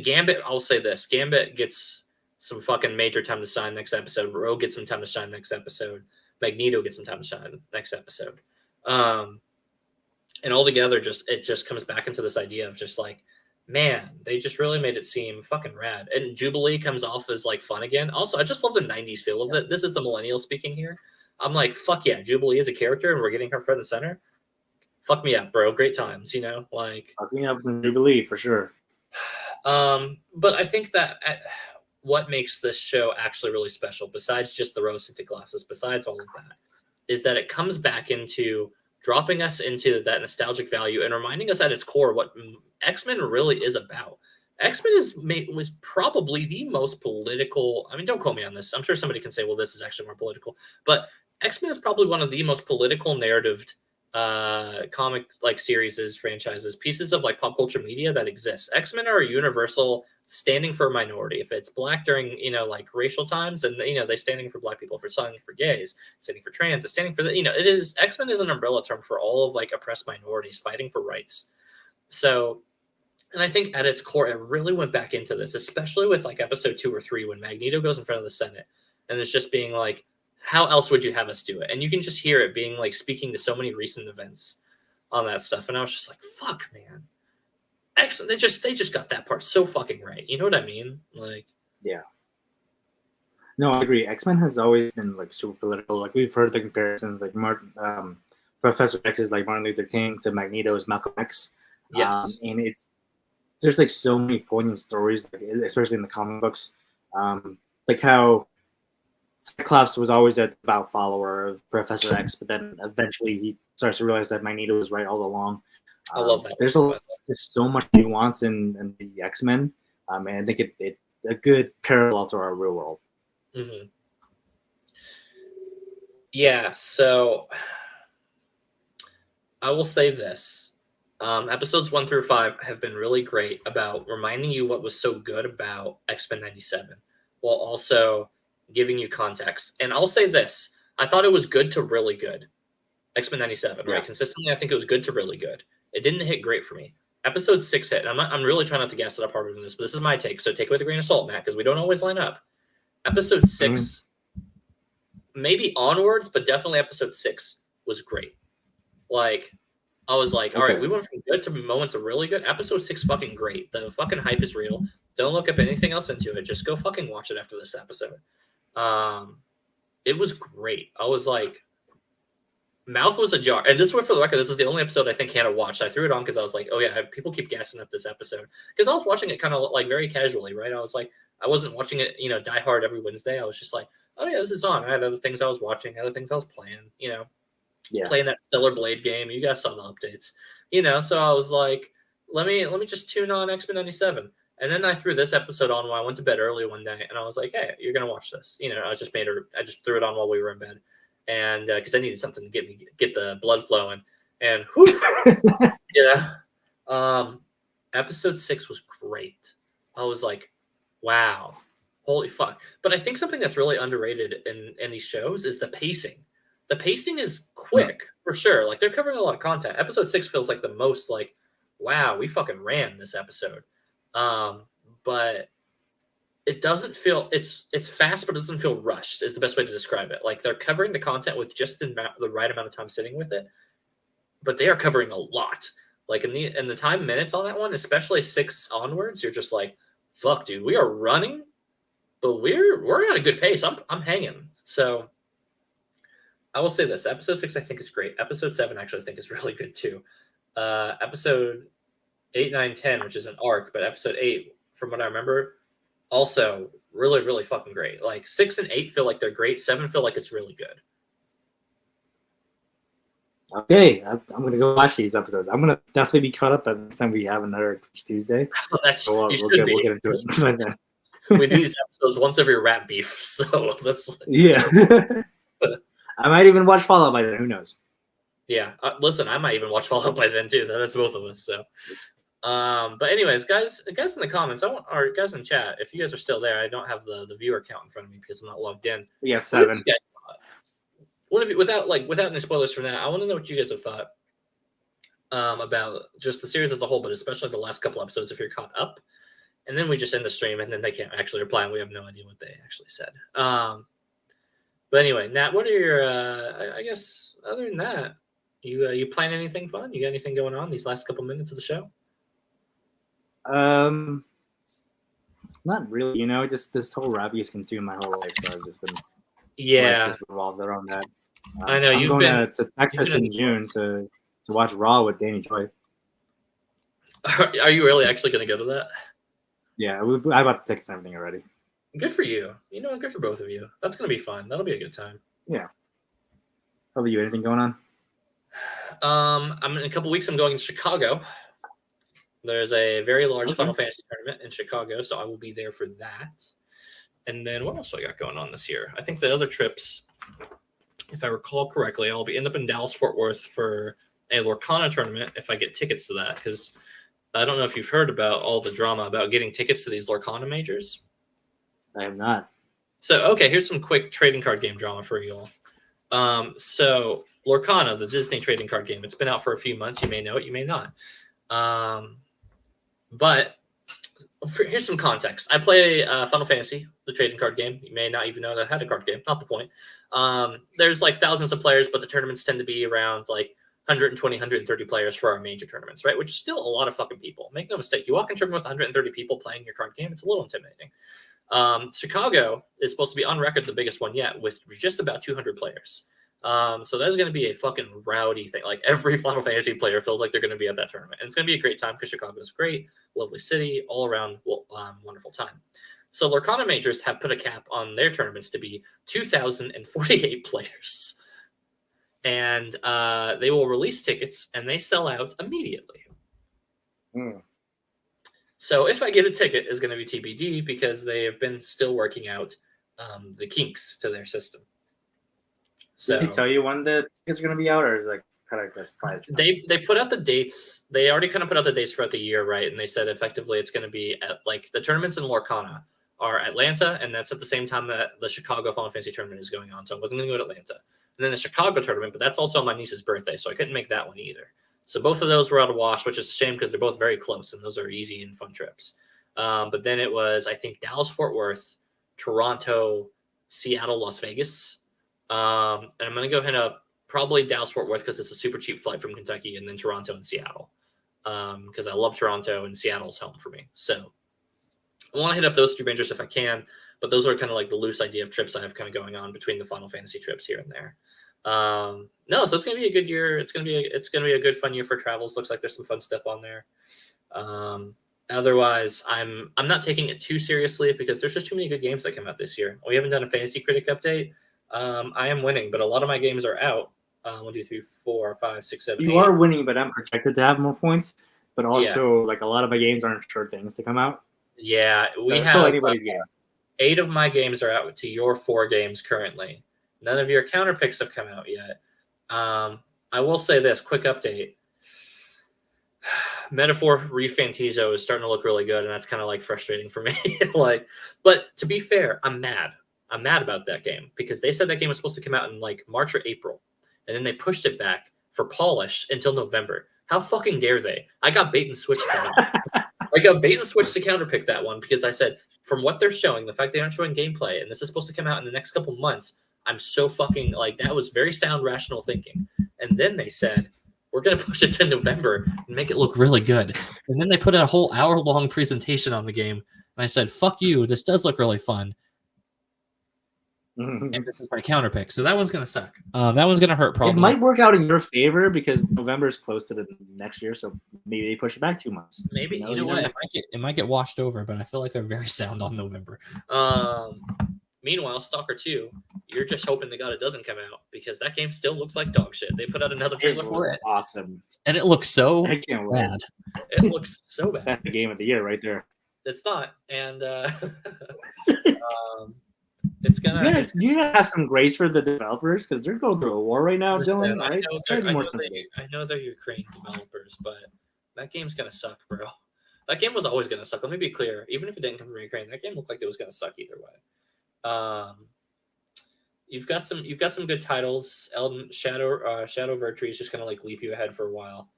Gambit. I'll say this: Gambit gets some fucking major time to shine next episode. Rogue gets some time to shine next episode. Magneto gets some time to shine next episode. And all together, it just comes back into this idea of just like, man, they just really made it seem fucking rad. And Jubilee comes off as like fun again. Also, I just love the 90s feel of it. This is the millennial speaking here. I'm like, fuck yeah, Jubilee is a character and we're getting her front and center. Fuck me up, bro. Great times, like. Fuck me up in Jubilee for sure. But I think that what makes this show actually really special, besides just the rose-tinted glasses, besides all of that, is that it comes back into dropping us into that nostalgic value and reminding us at its core what X-Men really is about. X-Men was probably the most political. I mean, don't quote me on this. I'm sure somebody can say, well, this is actually more political. But X-Men is probably one of the most political narrative comic like series, franchises, pieces of like pop culture media that exists. X-Men are a universal standing for a minority. If it's black during like racial times, then they're standing for black people, for standing for gays, standing for trans, standing for the it is X-Men is an umbrella term for all of like oppressed minorities fighting for rights. So, and I think at its core it really went back into this, especially with like episode 2 or 3 when Magneto goes in front of the Senate and it's just being like, how else would you have us do it? And you can just hear it being like speaking to so many recent events on that stuff. And I was just like, fuck, man. excellent. They just got that part so fucking right. You know what I mean? Like, yeah. No, I agree. X-Men has always been like super political. Like we've heard the comparisons, like Professor X is like Martin Luther King to Magneto is Malcolm X. Yes, and there's like so many poignant stories, like, especially in the comic books, like how Cyclops was always a devout follower of Professor X, but then eventually he starts to realize that Magneto was right all along. I love that. There's so much nuance in the X-Men, and I think it a good parallel to our real world. Mm-hmm. Yeah, so I will say this. Episodes 1 through 5 have been really great about reminding you what was so good about X-Men 97, while also giving you context. And I'll say this. I thought it was good to really good. X-Men 97, right? Consistently, I think it was good to really good. It didn't hit great for me. Episode 6 hit. I'm really trying not to gas it up harder than this, but this is my take. So take it with a grain of salt, Matt, because we don't always line up. Episode 6, maybe onwards, but definitely episode 6 was great. Like, I was like, all right, we went from good to moments of really good. Episode 6 fucking great. The fucking hype is real. Don't look up anything else into it. Just go fucking watch it after this episode. It was great. I was like, mouth was ajar. And this is for the record, this is the only episode I think Hannah watched. I threw it on because I was like, oh yeah, people keep gassing up this episode. Because I was watching it kind of like very casually, right? I was like, I wasn't watching it, die hard every Wednesday. I was just like, oh yeah, this is on. I had other things I was watching, other things I was playing, playing that Stellar Blade game. You guys saw the updates, so I was like, let me just tune on X-Men 97. And then I threw this episode on while I went to bed early one day, and I was like, hey, you're going to watch this. I just threw it on while we were in bed. And because I needed something to get the blood flowing. And episode 6 was great. I was like, wow, holy fuck. But I think something that's really underrated in these shows is the pacing. The pacing is quick, for sure. Like, they're covering a lot of content. Episode 6 feels like the most like, wow, we fucking ran this episode. But it doesn't feel, it's fast, but it doesn't feel rushed is the best way to describe it. Like, they're covering the content with just the right amount of time sitting with it, but they are covering a lot. Like, in the time minutes on that one, especially 6 onwards, you're just like, fuck, dude, we are running, but we're at a good pace. I'm hanging. So I will say this. Episode 6, I think, is great. Episode 7, actually, I think, is really good, too. Episode 8, 9, 10, which is an arc, but episode 8, from what I remember, also really, really fucking great. Like, 6 and 8 feel like they're great. 7 feel like it's really good. Okay, I'm going to go watch these episodes. I'm going to definitely be caught up by the next time we have another Tuesday. We'll get into it. We do these episodes once every rap beef, so that's... Yeah. I might even watch Fallout by then. Who knows? Yeah. Listen, I might even watch Fallout by then, too. That's both of us, so... but anyways, guys in the comments, or guys in chat, if you guys are still there, I don't have the viewer count in front of me because I'm not logged in. We got 7. Without any spoilers from that, I want to know what you guys have thought about just the series as a whole, but especially the last couple episodes if you're caught up. And then we just end the stream, and then they can't actually reply, and we have no idea what they actually said. But anyway, Nat, what are your? I guess other than that, you plan anything fun? You got anything going on these last couple minutes of the show? Not really. Just this whole rap has consumed my whole life, so I've just been just revolved around that. I know I'm going to Texas in June to watch Raw with Danny Joy. Are you really actually going to go to that? Yeah, I bought the tickets and everything already. Good for you. Good for both of you. That's going to be fun. That'll be a good time. Yeah. How about you? Anything going on? I'm in a couple weeks. I'm going to Chicago. There's a very large Final Fantasy tournament in Chicago, so I will be there for that. And then what else do I got going on this year? I think the other trips, if I recall correctly, I'll end up in Dallas-Fort Worth for a Lorcana tournament if I get tickets to that, because I don't know if you've heard about all the drama about getting tickets to these Lorcana majors. I have not. So, okay, here's some quick trading card game drama for you all. So Lorcana, the Disney trading card game, it's been out for a few months. You may know it, you may not. But here's some context. I play Final Fantasy, the trading card game. You may not even know that I had a card game. Not the point. There's like thousands of players, but the tournaments tend to be around like 120, 130 players for our major tournaments, right? Which is still a lot of fucking people. Make no mistake. You walk in a tournament with 130 people playing your card game, it's a little intimidating. Chicago is supposed to be on record the biggest one yet with just about 200 players. So that's going to be a fucking rowdy thing. Like every Final Fantasy player feels like they're going to be at that tournament. And it's going to be a great time because Chicago is great, lovely city, all around wonderful time. So Lorcana Majors have put a cap on their tournaments to be 2,048 players. And they will release tickets and they sell out immediately. So if I get a ticket, it's going to be TBD because they have been still working out the kinks to their system. So did they tell you when the tickets are going to be out, or is it like kind of a surprise? They put out the dates. They already kind of put out the dates throughout the year, right? And they said effectively it's going to be at like the tournaments in Lorcana are Atlanta, and that's at the same time that the Chicago Final Fantasy tournament is going on. So I wasn't going to go to Atlanta. And then the Chicago tournament, but that's also my niece's birthday, so I couldn't make that one either. So both of those were out of wash, which is a shame because they're both very close, and those are easy and fun trips. But then it was, I think, Dallas-Fort Worth, Toronto, Seattle, Las Vegas. And I'm going to go hit up probably Dallas-Fort Worth because it's a super cheap flight from Kentucky, and then Toronto and Seattle because I love Toronto, and Seattle's home for me. So I want to hit up those two majors if I can, but those are kind of like the loose idea of trips I have kind of going on between the Final Fantasy trips here and there. No, so it's gonna be a good year. It's gonna be a good fun year for travels. Looks like there's some fun stuff on there. Otherwise, I'm not taking it too seriously because there's just too many good games that come out this year. We haven't done a Fantasy Critic update. I am winning, but a lot of my games are out. 1, 2, 3, 4, 5, 6, 7. You 8. are winning, but I'm projected to have more points. But also, like a lot of my games aren't sure things to come out. Yeah, we have anybody's game. 8 of my games are out to your 4 games currently. None of your counter picks have come out yet. I will say this quick update. Metaphor Refantizo is starting to look really good, and that's kind of like frustrating for me. But to be fair, I'm mad. I'm mad about that game because they said that game was supposed to come out in like March or April, and then they pushed it back for polish until November. How fucking dare they? I got bait and switched that. I got bait and switched to counterpick that one because I said, from what they're showing, the fact they aren't showing gameplay, and this is supposed to come out in the next couple months, I'm so fucking like that was very sound, rational thinking. And then they said, we're going to push it to November and make it look really good. And then they put in a whole hour-long presentation on the game. And I said, fuck you, this does look really fun. And this is my counter pick. So that one's going to suck. That one's going to hurt probably. It might work out in your favor because November is close to the next year. So maybe they push it back 2 months. Maybe. You know what? It might get washed over, but I feel like they're very sound on November. Meanwhile, Stalker 2, you're just hoping to God it doesn't come out because that game still looks like dog shit. They put out another trailer for it. Awesome. And it looks so I can't bad. It looks so bad. That's the game of the year right there. It's not. And it's going to... You gotta have some grace for the developers because they're going through a war right now, Dylan. Right? I know they're Ukraine developers, but that game's going to suck, bro. That game was always going to suck. Let me be clear. Even if it didn't come from Ukraine, that game looked like it was going to suck either way. You've got some good titles. Elden Shadow Virtue is just gonna like leap you ahead for a while,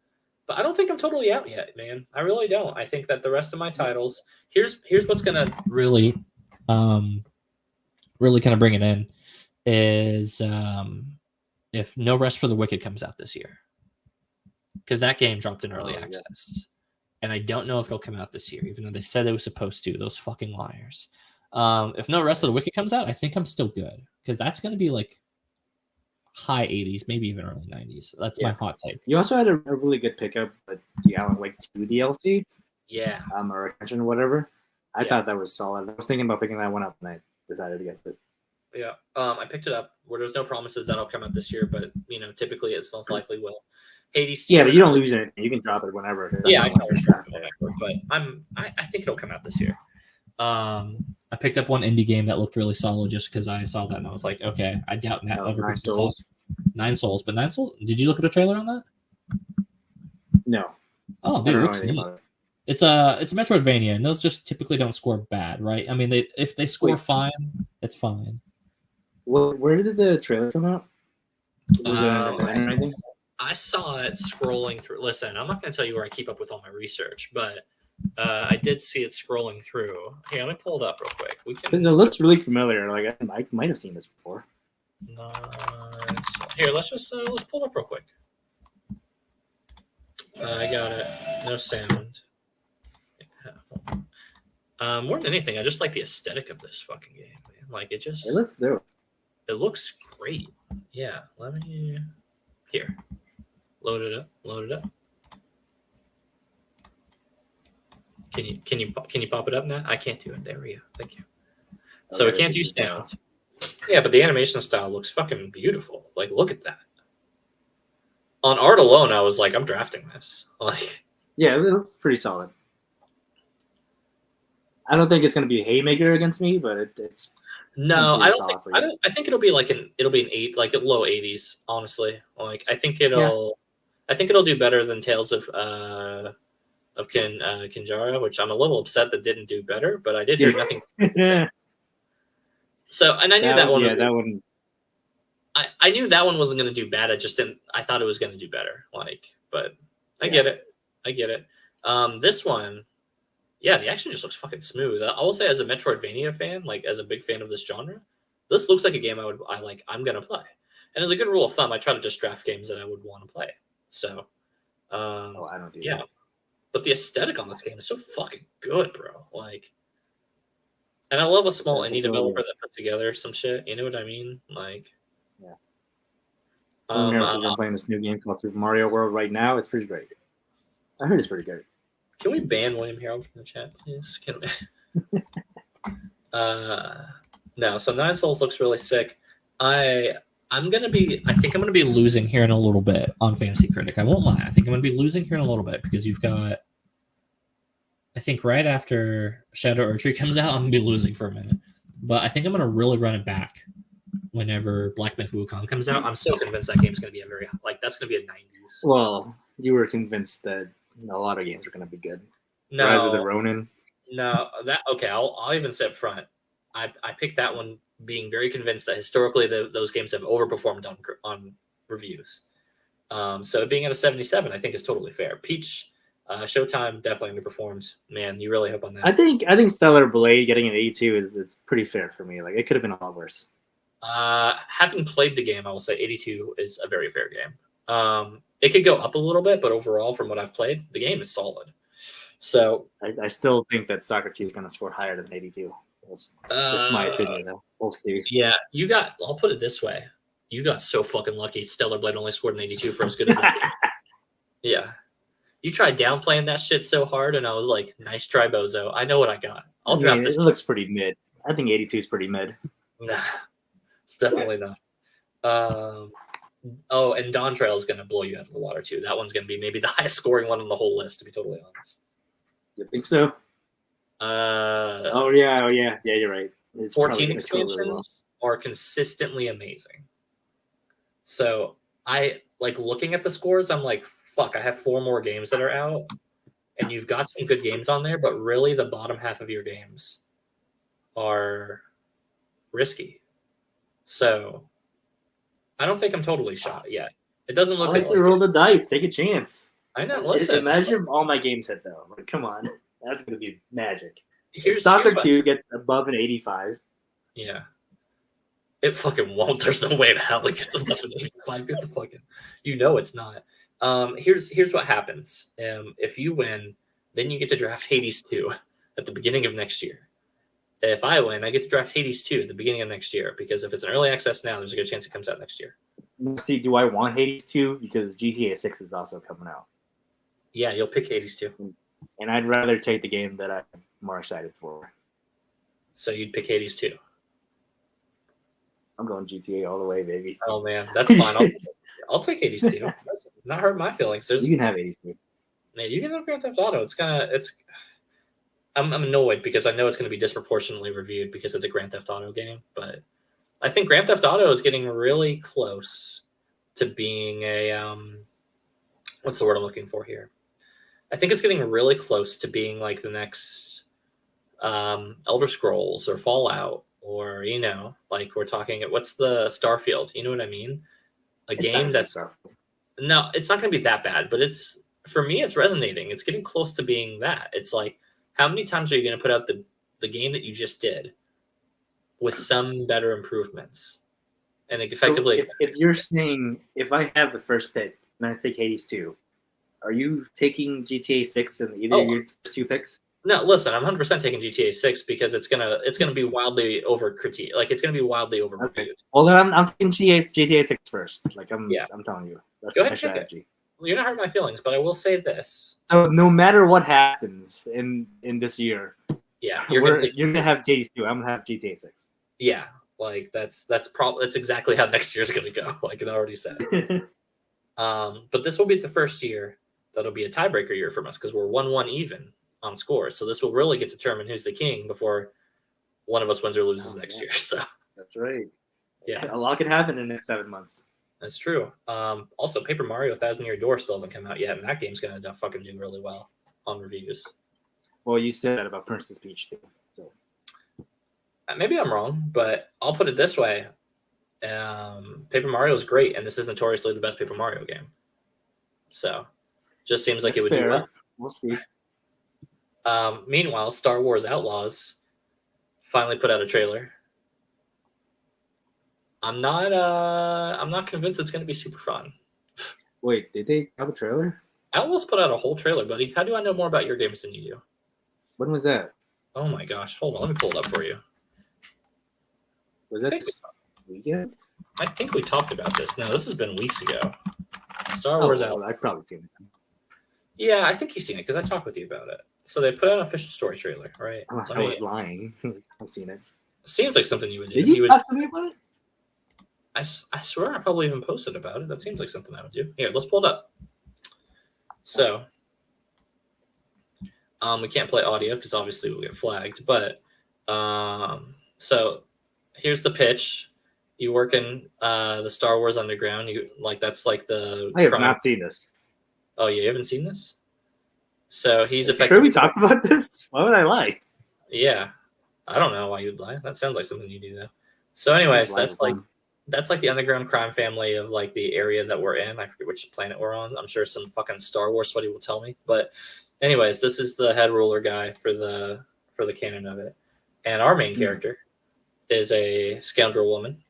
but I don't think I'm totally out yet, man. I really don't. I think that the rest of my titles here's what's gonna really kind of bring it in is if No Rest for the Wicked comes out this year, because that game dropped in early access, and I don't know if it'll come out this year, even though they said it was supposed to. Those fucking liars. If No Rest of the Wicked comes out, I think I'm still good because that's going to be like high 80s, maybe even early 90s. That's my hot take. You also had a really good pickup with the Alan Wake 2 DLC. Yeah. Or extension or whatever. I thought that was solid. I was thinking about picking that one up and I decided against it. Yeah. I picked it up where there's no promises that'll come out this year, but typically it most likely will. Hades 2. Yeah, but you don't lose anything. You can drop it whenever. Yeah, I can always drop it whenever, but I think it'll come out this year. I picked up one indie game that looked really solid just because I saw that and I was like, okay, I doubt that ever 9 Souls. 9 Souls, but 9 Souls. Did you look at a trailer on that? No. Oh, dude, it looks neat. It's a Metroidvania, and those just typically don't score bad, right? I mean, if they score fine, it's fine. Where did the trailer come out? I saw it scrolling through. Listen, I'm not going to tell you where I keep up with all my research, but I did see it scrolling through. Here, let me pull it up real quick. It looks really familiar. Like I might have seen this before. Here, let's pull it up real quick. I got it. No sound. More than anything, I just like the aesthetic of this fucking game, man. Like it looks dope. It looks great. Yeah, let me here. Load it up. Load it up. Can you pop it up now? I can't do it. There we go. Thank you. So we can't do sound. Yeah, but the animation style looks fucking beautiful. Like, look at that. On art alone, I was like, I'm drafting this. Like, yeah, it looks pretty solid. I don't think it's going to be a haymaker against me, but it's no. I don't think. I think it'll be like an 8, like a low 80s. Honestly, like I think it'll do better than Tales of Kinjara, which I'm a little upset that didn't do better, but I did hear nothing. So, and I knew that one was. That one. I knew that one wasn't going to do bad. I just didn't. I thought it was going to do better. Like, but I get it. I get it. This one. Yeah, the action just looks fucking smooth. I will say, as a Metroidvania fan, like as a big fan of this genre, this looks like a game I'm gonna play. And as a good rule of thumb, I try to just draft games that I would want to play. So, I don't do that. But the aesthetic on this game is so fucking good, bro. Like, and I love a small indie developer that puts together some shit. You know what I mean? Like, yeah. I'm playing this new game called Super Mario World right now. It's pretty great. I heard it's pretty good. Can we ban William Harold from the chat, please? Can we? No. So Nine Souls looks really sick. I think I'm gonna be losing here in a little bit on Fantasy Critic. I won't lie. I think I'm gonna be losing here in a little bit because you've got. I think right after Shadow Archery comes out, I'm gonna be losing for a minute. But I think I'm gonna really run it back whenever Black Myth Wukong comes out. I'm so convinced that game's gonna be that's gonna be a 90s. Well, you were convinced that a lot of games are going to be good. No, Rise of the Ronin. No, I'll even say up front. I picked that one being very convinced that historically those games have overperformed on reviews. So being at a 77, I think is totally fair. Peach, Showtime definitely underperformed. Man, you really hope on that. I think Stellar Blade getting an 82 is pretty fair for me. Like it could have been a lot worse. Having played the game, I will say 82 is a very fair game. It could go up a little bit, but overall, from what I've played, the game is solid. So I still think that Socrates is going to score higher than 82. That's just my opinion, though. We'll see. Yeah, I'll put it this way. You got so fucking lucky. Stellar Blade only scored an 82 for as good as that game. Yeah. You tried downplaying that shit so hard, and I was like, nice try, Bozo. I know what I got. I'll draft this. It looks pretty mid. I think 82 is pretty mid. Nah, it's definitely not. Oh, and Dawn Trail is going to blow you out of the water, too. That one's going to be maybe the highest scoring one on the whole list, to be totally honest. You think so? Yeah, you're right. It's 14 expansions are consistently amazing. So I like looking at the scores. I'm like, fuck, I have 4 more games that are out, and you've got some good games on there, but really the bottom half of your games are risky. So I don't think I'm totally shot yet. It doesn't look like to roll the dice, take a chance. I know. Listen, imagine all my games hit though. Like, come on, that's gonna be magic. If Soccer 2 gets above an 85. Yeah, it fucking won't. There's no way in hell it gets above an 85. Get the fucking. It's not. Here's what happens. If you win, then you get to draft Hades 2 at the beginning of next year. If I win, I get to draft Hades 2 at the beginning of next year, because if it's an early access now, there's a good chance it comes out next year. See, do I want Hades 2? Because GTA 6 is also coming out. Yeah, you'll pick Hades 2. And I'd rather take the game that I'm more excited for. So you'd pick Hades 2? I'm going GTA all the way, baby. Oh, man. That's fine. I'll take Hades 2. That's not hurt my feelings. You can have Hades 2. Man, you can have Grand Theft Auto. I'm annoyed because I know it's going to be disproportionately reviewed because it's a Grand Theft Auto game, but I think Grand Theft Auto is getting really close to being a what's the word I'm looking for here? I think it's getting really close to being like the next Elder Scrolls or Fallout, or like we're talking. What's the Starfield? You know what I mean? Game that's no, it's not going to be that bad, but for me, it's resonating. It's getting close to being that. It's like, how many times are you going to put out the game that you just did with some better improvements? And effectively, if you're saying, if I have the first pick and I take Hades 2, Are you taking GTA 6 in either of your two picks? No, listen, I'm 100% taking GTA 6 because it's gonna be wildly over critique. Like it's gonna be wildly over reviewed. Okay. Well, then I'm taking GTA 6 first. Like I'm telling you. That's Go ahead my and pick strategy. it. Well, you're not hurting my feelings, but I will say this. So no matter what happens in this year, you're gonna have GTA 2. I'm gonna have GTA 6. Yeah, like that's exactly how next year's gonna go. Like it already said. But this will be the first year that'll be a tiebreaker year from us because we're 1-1 even on scores. So this will really get to determine who's the king before one of us wins or loses next year. So that's right. Yeah, a lot can happen in the next 7 months. That's true. Also, Paper Mario 1000-Year Door still hasn't come out yet, and that game's gonna fucking do really well on reviews. Well, you said that about Princess Peach too. So maybe I'm wrong, but I'll put it this way: Paper Mario is great, and this is notoriously the best Paper Mario game. So, just seems like it would do well. We'll see. Meanwhile, Star Wars Outlaws finally put out a trailer. I'm not convinced it's going to be super fun. Wait, did they have a trailer? Outlaws put out a whole trailer, buddy. How do I know more about your games than you do? When was that? Oh my gosh. Hold on. Let me pull it up for you. Was that this weekend? I think we talked about this. No, this has been weeks ago. Star Wars Outlaws. I've probably seen it. Yeah, I think you've seen it because I talked with you about it. So they put out an official story trailer, right? Unless I was lying. I've seen it. Seems like something you would do. Did you talk to me about it? I swear I probably even posted about it. That seems like something I would do. Here, let's pull it up. So, we can't play audio because obviously we'll get flagged. But, so here's the pitch. You work in the Star Wars Underground. That's like the. I have not seen this. Oh, you haven't seen this? So he's effectively. Sure, we talked about this. Why would I lie? Yeah, I don't know why you'd lie. That sounds like something you do though. So, anyways, that's like the underground crime family of like the area that we're in. I forget which planet we're on. I'm sure some fucking Star Wars sweaty will tell me. But anyways, this is the head ruler guy for the canon of it. And our main character is a scoundrel woman.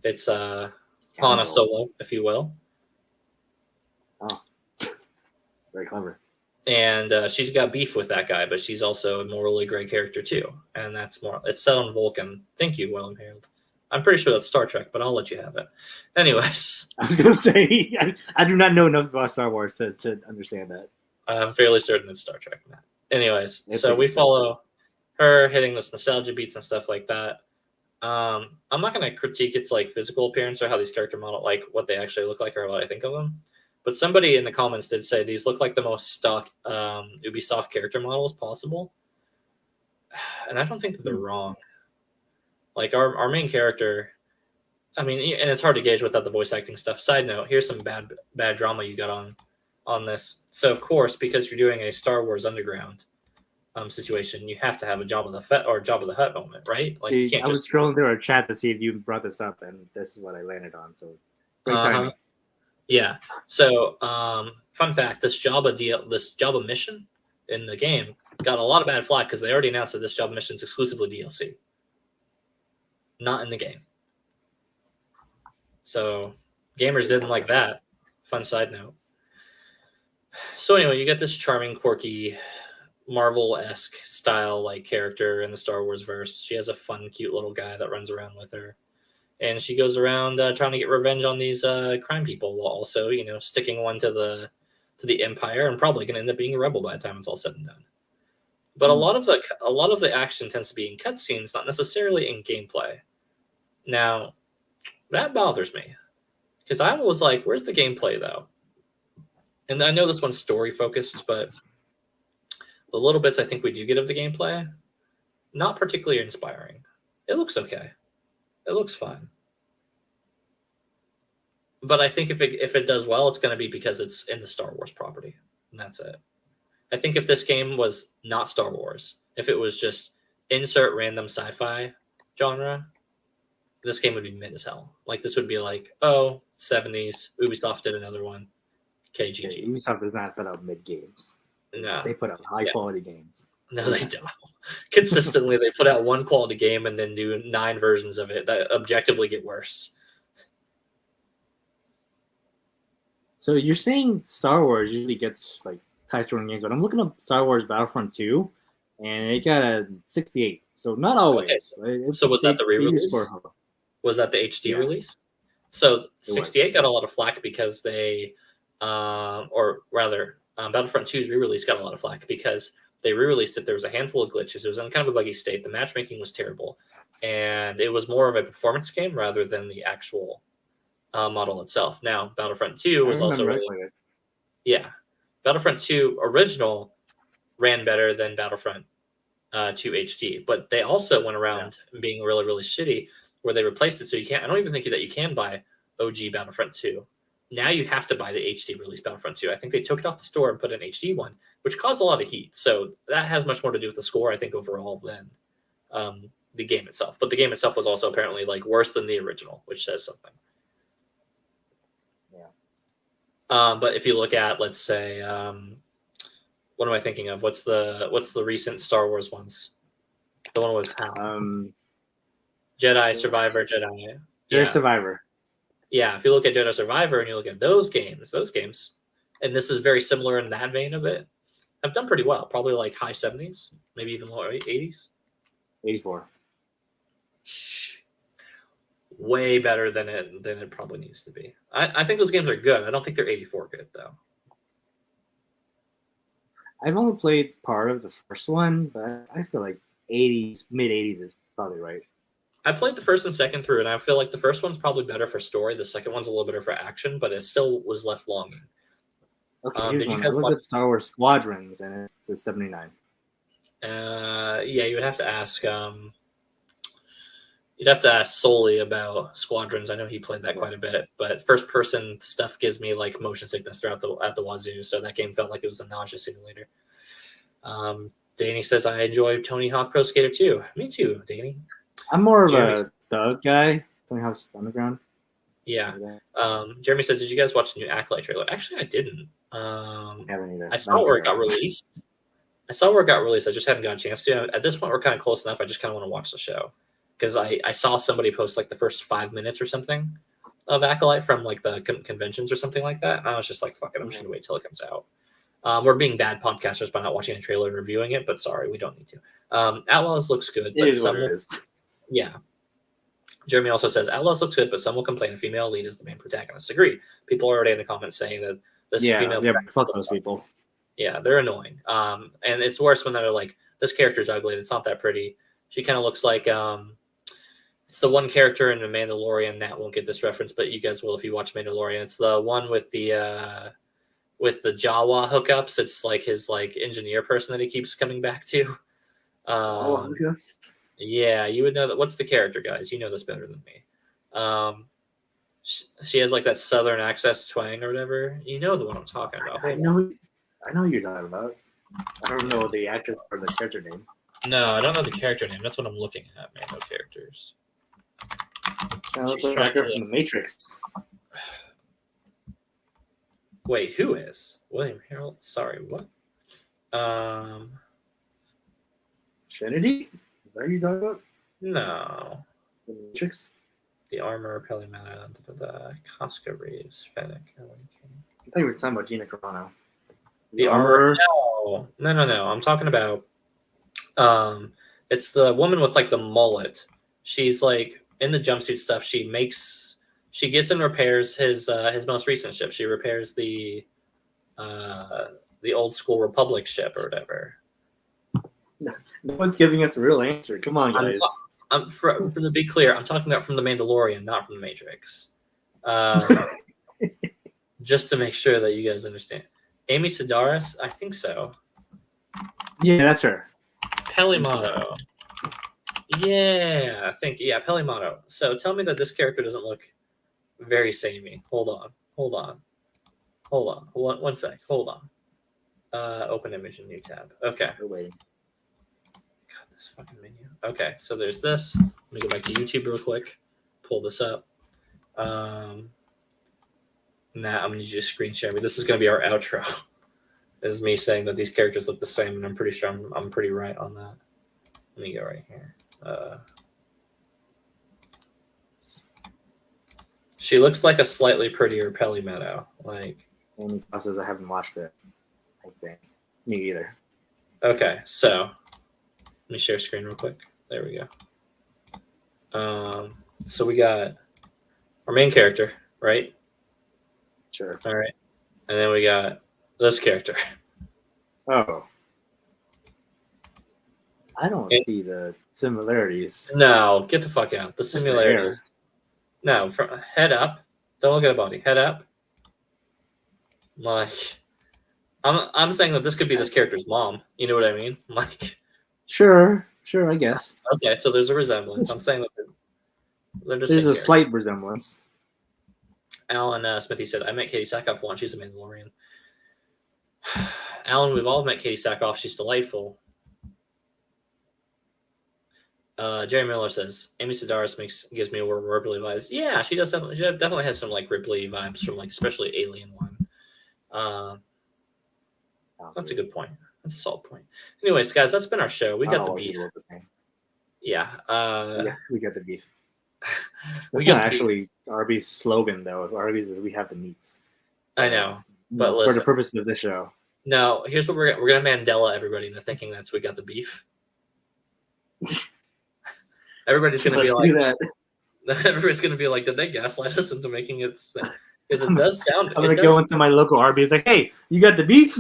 It's Hana Solo, if you will. Oh, very clever. And she's got beef with that guy, but she's also a morally gray character too. And it's set on Vulcan. Thank you, Willem Harold. I'm pretty sure that's Star Trek, but I'll let you have it. Anyways. I was going to say, I do not know enough about Star Wars to understand that. I'm fairly certain it's Star Trek, Matt. Anyways, so we follow her hitting this nostalgia beats and stuff like that. I'm not going to critique its like physical appearance or how these character model, like what they actually look like or what I think of them. But somebody in the comments did say these look like the most stock Ubisoft character models possible. And I don't think that they're wrong. Like our main character, I mean, and it's hard to gauge without the voice acting stuff. Side note, here's some bad drama you got on this. So of course, because you're doing a Star Wars Underground situation, you have to have a Jabba the Fett or Jabba the Hutt moment, right? Like you can't. I was scrolling through our chat to see if you brought this up, and this is what I landed on. So great timing. Yeah. So fun fact: this Jabba mission in the game got a lot of bad flack because they already announced that this Jabba mission is exclusively DLC. Not in the game. So gamers didn't like that. Fun side note. So anyway, you get this charming, quirky, Marvel-esque style like character in the Star Wars verse. She has a fun, cute little guy that runs around with her. And she goes around trying to get revenge on these crime people while also, sticking one to the Empire and probably going to end up being a rebel by the time it's all said and done. But a lot of the action tends to be in cutscenes, not necessarily in gameplay. Now, that bothers me because I was like, where's the gameplay though? And I know this one's story focused, but the little bits I think we do get of the gameplay, not particularly inspiring. It looks okay. It looks fine. But I think if it does well, it's going to be because it's in the Star Wars property. And that's it. I think if this game was not Star Wars, if it was just insert random sci-fi genre, this game would be mid as hell. Like this would be like, 70s. Ubisoft did another one. KGG. Ubisoft does not put out mid games. No. They put out high quality games. No, they don't. Consistently, they put out one quality game and then do 9 versions of it that objectively get worse. So you're saying Star Wars usually gets like high-scoring games, but I'm looking up Star Wars Battlefront 2, and it got a 68. So not always. Okay. So was that the re-release? Was that the HD release? So 68 got a lot of flack because they, Battlefront 2's re-release got a lot of flack because they re-released it. There was a handful of glitches. It was in kind of a buggy state. The matchmaking was terrible, and it was more of a performance game rather than the actual model itself. Now, Battlefront 2 was also Battlefront 2 original ran better than Battlefront 2 HD, but they also went around being really, really shitty where they replaced it. So you can't, I don't even think that you can buy OG Battlefront 2. Now you have to buy the HD release Battlefront 2. I think they took it off the store and put an HD one, which caused a lot of heat. So that has much more to do with the score, I think, overall than the game itself. But the game itself was also apparently like worse than the original, which says something. But if you look at, let's say, what am I thinking of? What's the recent Star Wars ones? The one with Jedi Survivor, Jedi Survivor. Yeah, if you look at Jedi Survivor and you look at those games, and this is very similar in that vein of it, have done pretty well. Probably like high 70s, maybe even lower 80s. 84. Way better than it probably needs to be. I think those games are good. I don't think they're 84 good though. I've only played part of the first one, but I feel like 80s, mid 80s is probably right. I played the first and second through, and I feel like the first one's probably better for story. The second one's a little better for action, but it still was left longing. Okay, here's one. I looked at Star Wars Squadrons, and it's a 79. Yeah, you would have to ask. You'd have to ask Solely about Squadrons. I know he played that quite a bit, but first-person stuff gives me like motion sickness throughout at the wazoo. So that game felt like it was a nausea simulator. Danny says I enjoy Tony Hawk Pro Skater 2. Me too, Danny. I'm more of a Thug guy. Tony Hawk's Underground. Yeah. Jeremy says, did you guys watch the new Acolyte trailer? Actually, I didn't. Haven't either. I saw where it got released. I just hadn't got a chance to. At this point, we're kind of close enough. I just kind of want to watch the show. Because I saw somebody post like the first 5 minutes or something of Acolyte from like the conventions or something like that. And I was just like, fuck it, I'm just going to wait till it comes out. We're being bad podcasters by not watching a trailer and reviewing it, but sorry, we don't need to. Outlaws looks good. But it is what it is. Yeah. Jeremy also says, Outlaws looks good, but some will complain a female lead is the main protagonist. Agree. People are already in the comments saying that this female... Yeah, fuck those people. Yeah, they're annoying. And it's worse when they're like, this character's ugly, it's not that pretty. She kind of looks like... It's the one character in The Mandalorian. Nat won't get this reference, but you guys will if you watch Mandalorian. It's the one with the Jawa hookups. It's like his like engineer person that he keeps coming back to. Yeah, you would know that. What's the character, guys? You know this better than me. She has like that southern access twang or whatever. You know the one I'm talking about. I know you're talking about. I don't know the actress or the character name. No, I don't know the character name. That's what I'm looking at, man. No characters. The actor from The Matrix. Wait, who is? William Harold? Sorry, what? Trinity? Is that who you're talking about? No. The Matrix? The Armor, Pelimata, the Casca Reeves, Fennec. I thought you were talking about Gina Carano. The Armor? No. I'm talking about it's the woman with like the mullet. She's like in the jumpsuit stuff. She gets and repairs his most recent ship. She repairs the old school Republic ship or whatever. No one's giving us a real answer. Come on, guys. For to be clear, I'm talking about from The Mandalorian, not from The Matrix. Just to make sure that you guys understand. Amy Sedaris, I think so. Yeah, that's her. Pelimata. Yeah, Pelimata. So tell me that this character doesn't look very samey. Hold on. One sec. Hold on. Open image in new tab. Okay. We're waiting. God, this fucking menu. Okay, so there's this. Let me go back to YouTube real quick. Pull this up. I'm gonna need you to screen share me. This is gonna be our outro. This is me saying that these characters look the same, and I'm pretty sure I'm pretty right on that. Let me go right here. She looks like a slightly prettier Pelimata. Like Amy says I haven't watched it. I think. Me either. Okay, so let me share screen real quick. There we go. So we got our main character, right? Sure. All right. And then we got this character. Oh. I don't see the similarities. No, get the fuck out. The similarities. No, head up. Don't look at the body. Head up. Like, I'm saying that this could be this character's mom. You know what I mean? Like, sure, I guess. Okay, so there's a resemblance. I'm saying that they're just. There's a slight resemblance. Alan Smithy said, "I met Katie Sackhoff once. She's a Mandalorian." Alan, we've all met Katie Sackhoff. She's delightful. Jerry Miller says Amy Sedaris gives me a Ripley vibes. Yeah, she does. She definitely has some like Ripley vibes from like especially Alien One. That's a good point. That's a solid point. Anyways, guys, that's been our show. We got the beef. Yeah. We got the beef. That's not actually Arby's slogan though. Arby's is we have the meats. I know, but for the purposes of this show. No, here's what we're gonna Mandela everybody into thinking that's we got the beef. Everybody's gonna be like that. Everybody's gonna be like, did they gaslight us into making it? Because it does sound. I'm gonna go into my local Arby's like, hey, you got the beef?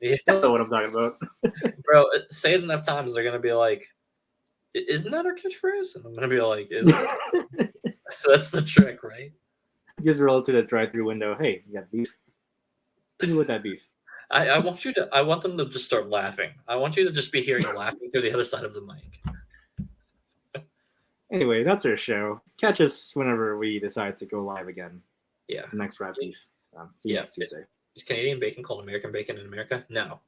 Yeah, I know what I'm talking about. Bro, say it enough times, they're gonna be like, isn't that our catchphrase? And I'm gonna be like, is it? That's the trick, right? Just roll to the drive-through window. Hey, you got beef? Give me with that beef. I want them to just start laughing. I want you to just be hearing laughing through the other side of the mic. Anyway, that's our show. Catch us whenever we decide to go live again. Yeah. Next Rap Beef. See you next Tuesday. Is Canadian bacon called American bacon in America? No.